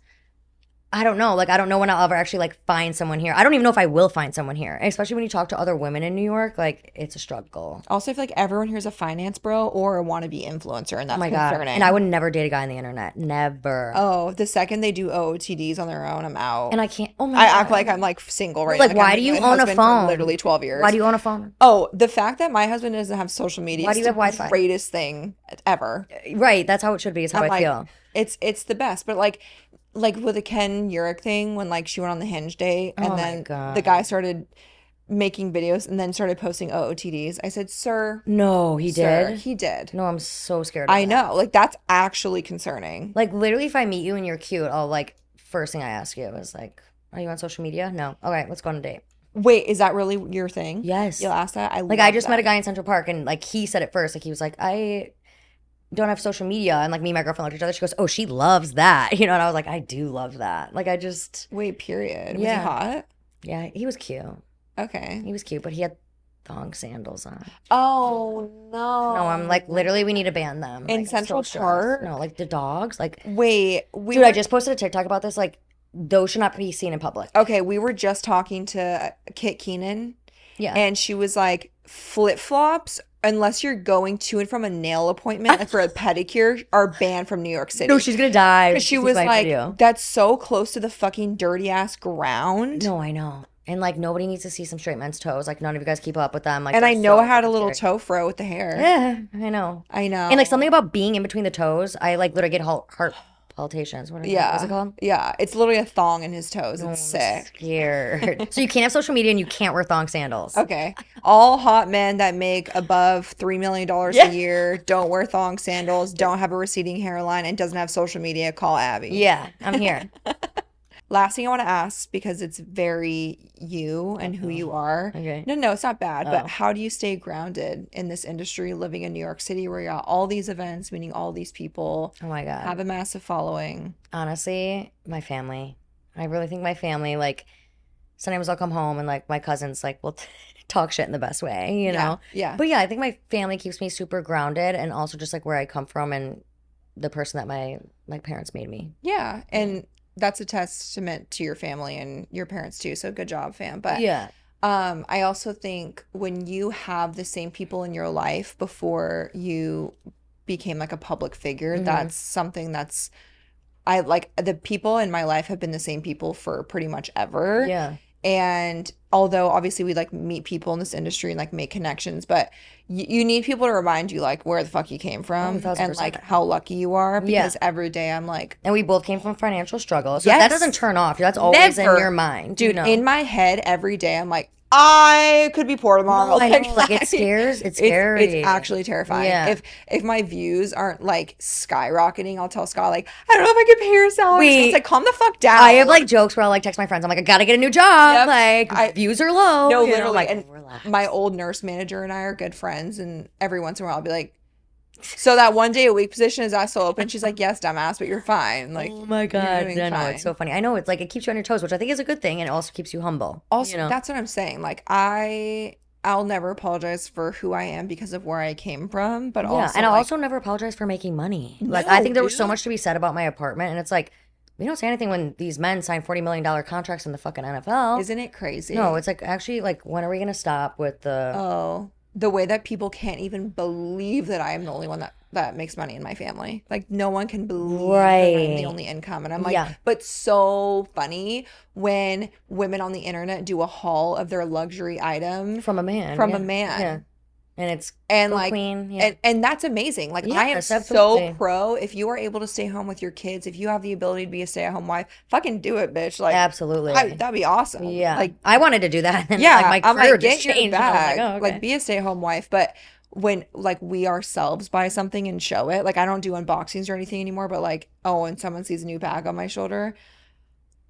I don't know. Like, I don't know when I'll ever actually like find someone here. I don't even know if I will find someone here, especially when you talk to other women in New York. Like, it's a struggle. Also, I feel like everyone here is a finance bro or a wannabe influencer, and Oh that's my God. concerning. And I would never date a guy on the internet. Never. Oh, the second they do OOTDs on their own, I'm out. And I can't. Oh my I God. act like I'm like single right Like, now. Like why I'm do with you my own a husband for phone? literally 12 years. Why do you own a phone? Oh, the fact that my husband doesn't have social media Why do is you have the Wi-Fi? greatest thing ever. Right. That's how it should be. Is how I'm I like, feel. it's the best. But like with the Ken Urich thing when like she went on the Hinge date and Oh my then the God. guy started making videos and then started posting OOTDs. I said, No, he sir, did. he did. No, I'm so scared of I that. know. Like that's actually concerning. Like, literally, if I meet you and you're cute, I'll like, first thing I ask you is like, are you on social media? No. Okay, let's go on a date. Wait, is that really your thing? Yes. You'll ask that? I Like, I love just met a that. guy in Central Park and like, he said it first. Like, he was like, I don't have social media. And like, me and my girlfriend looked at each other. She goes, oh, she loves that. You know, and I was like, I do love that. Like, I just, Wait, period. Was he yeah. hot? Yeah, he was cute. Okay. He was cute, but he had thong sandals on. Oh No, I'm like, no. literally, we need to ban them. In Like, I'm so Central stressed. Park? No, like the dogs. Like, Wait, we dude, were I just posted a TikTok about this. Like, those should not be seen in public. okay, we were just talking to Kit Keenan Yeah. and she was like flip-flops unless you're going to and from a nail appointment like for a pedicure are banned from New York City. No, she's gonna die. Because she Sees was my like, video. that's so close to the fucking dirty ass ground. No, I know. And like, nobody needs to see some straight men's toes. Like, none of you guys keep up with them. Like, And they're I know I so had a fucking little scary. toe fro with the hair. Yeah, I know. I know. And like something about being in between the toes, I like literally get heart palpitations. What's it Yeah. called? Yeah. It's literally a thong in his toes. Oh, It's I'm sick. scared. So you can't have social media and you can't wear thong sandals. Okay. All hot men that make above $3 million Yeah. a year don't wear thong sandals, don't have a receding hairline, and doesn't have social media, call Abby. Yeah, I'm here. Last thing I want to ask, because it's very you and who you are. Okay. No, it's not bad, but Oh. how do you stay grounded in this industry, living in New York City where you're at all these events, meeting all these people, Oh my have God. a massive following? Honestly, my family. I really think my family, like, sometimes I'll come home and like my cousins like will talk shit in the best way, you know? Yeah. But yeah, I think my family keeps me super grounded and also just like where I come from and the person that my parents made me. Yeah. And that's a testament to your family and your parents too. So good job, fam. But Yeah. I also think when you have the same people in your life before you became like a public figure, Mhm. that's something that's I like the people in my life have been the same people for pretty much ever. Yeah. And although obviously we like meet people in this industry and like make connections, but you need people to remind you like where the fuck you came from and 1000%. like how lucky you are Yeah. because every day I'm like, And we both came from financial struggle. So Yes. that doesn't turn off. That's always Never. in your mind. dude, you know? in my head every day I'm like, I could be poor tomorrow. No, I know, like it scares. It's scary. It's actually terrifying. Yeah. If my views aren't like skyrocketing, I'll tell Scott like, I don't know if I could pay your salary. Wait. It's like, calm the fuck down. I have like jokes where I'll like text my friends. I'm like, I gotta get a new job. Yep. Like views are low. No, you know, literally. like, And relax. my old nurse manager and I are good friends, and every once in a while I'll be like, so that 1 day a week position is that still open? She's like, yes, dumbass, but you're fine. Like, Oh my you're God. doing I know. fine. It's so funny. I know it's like it keeps you on your toes, which I think is a good thing, and it also keeps you humble. Also, you know? that's what I'm saying. Like, I'll never apologize for who I am because of where I came from, but Yeah, also and I'll like, also never apologize for making money. Like I No, think there was so dude. much to be said about my apartment, and it's like we don't say anything when these men sign $40 million contracts in the fucking NFL. isn't it crazy? No, it's like actually like when are we gonna stop with the? Oh, the way that people can't even believe that I am the only one that makes money in my family. Like no one can believe that I'm the Right. only income. And I'm like, Yeah. but so funny when women on the internet do a haul of their luxury item From a man. from yeah. a man. Yeah. And it's And go like queen. Yeah. and that's amazing. Like I am Yes, so absolutely. pro if you are able to stay home with your kids, if you have the ability to be a stay-at-home wife, fucking do it, bitch. Like Absolutely. that'd be awesome. Yeah. Like I wanted to do that. And yeah, like my I'm career like, just get your changed. And I was bag. like, oh, okay. Like, be a stay-at-home wife. But when, like, we ourselves buy something and show it, like, I don't do unboxings or anything anymore, but, like, oh, and someone sees a new bag on my shoulder,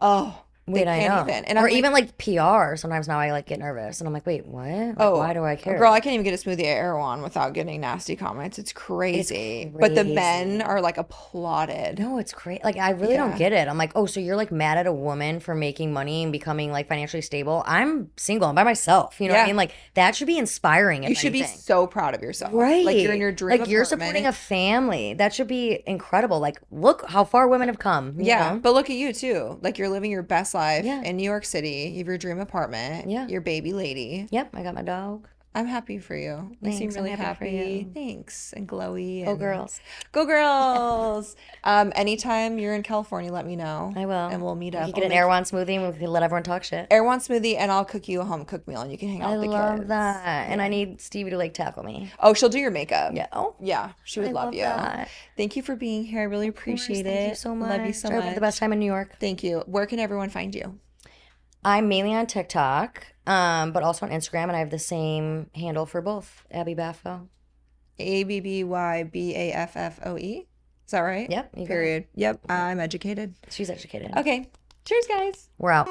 oh, Wait, I can't know. even. And Or I'm like, even like PR. Sometimes now I like get nervous and I'm like, wait, what? Like, oh, why do I girl, care? I can't even get a smoothie at Erewhon without getting nasty comments. It's It's crazy. But the men crazy. are like applauded. No, it's crazy. Like, I really don't Yeah. get it. I'm like, oh, so you're like mad at a woman for making money and becoming like financially stable? I'm single. I'm by myself. You know what I Yeah. mean? Like, that should be inspiring, You if should be anything. so proud of yourself. Like you're in Right. your dream Like, you're supporting apartment. a family. That should be incredible. Like, look how far women have come, you Yeah, know? but look at you too. Like you're living your best life Yeah. in New York City. You have your dream apartment, Yeah. your baby lady. Yep. I got my dog. I'm happy for you. You seem Thanks. I'm really happy for happy. you. Thanks. And glowy Go and girls. go girls. Anytime you're in California, let me know I will. and we'll meet We up. could I'll get an make Erewhon smoothie and we could let everyone talk shit. Erewhon smoothie and I'll cook you a home cooked meal and you can hang out I with the love kids. that. And I need Stevie to like tackle me. Oh, she'll do your makeup. Yeah. Oh, Yeah, she would I love love you. that. Thank you for being here. I really Of course. appreciate Thank you it. so Love you much. so I hope you have the much. best time in New York. Thank you. Where can everyone find you? I'm mainly on TikTok, but also on Instagram, and I have the same handle for both. Abby Baffoe. Abbybaffoe. Is that right? Yep, you got it. Period. Yep. I'm educated. She's educated. Okay. Cheers, guys. We're out.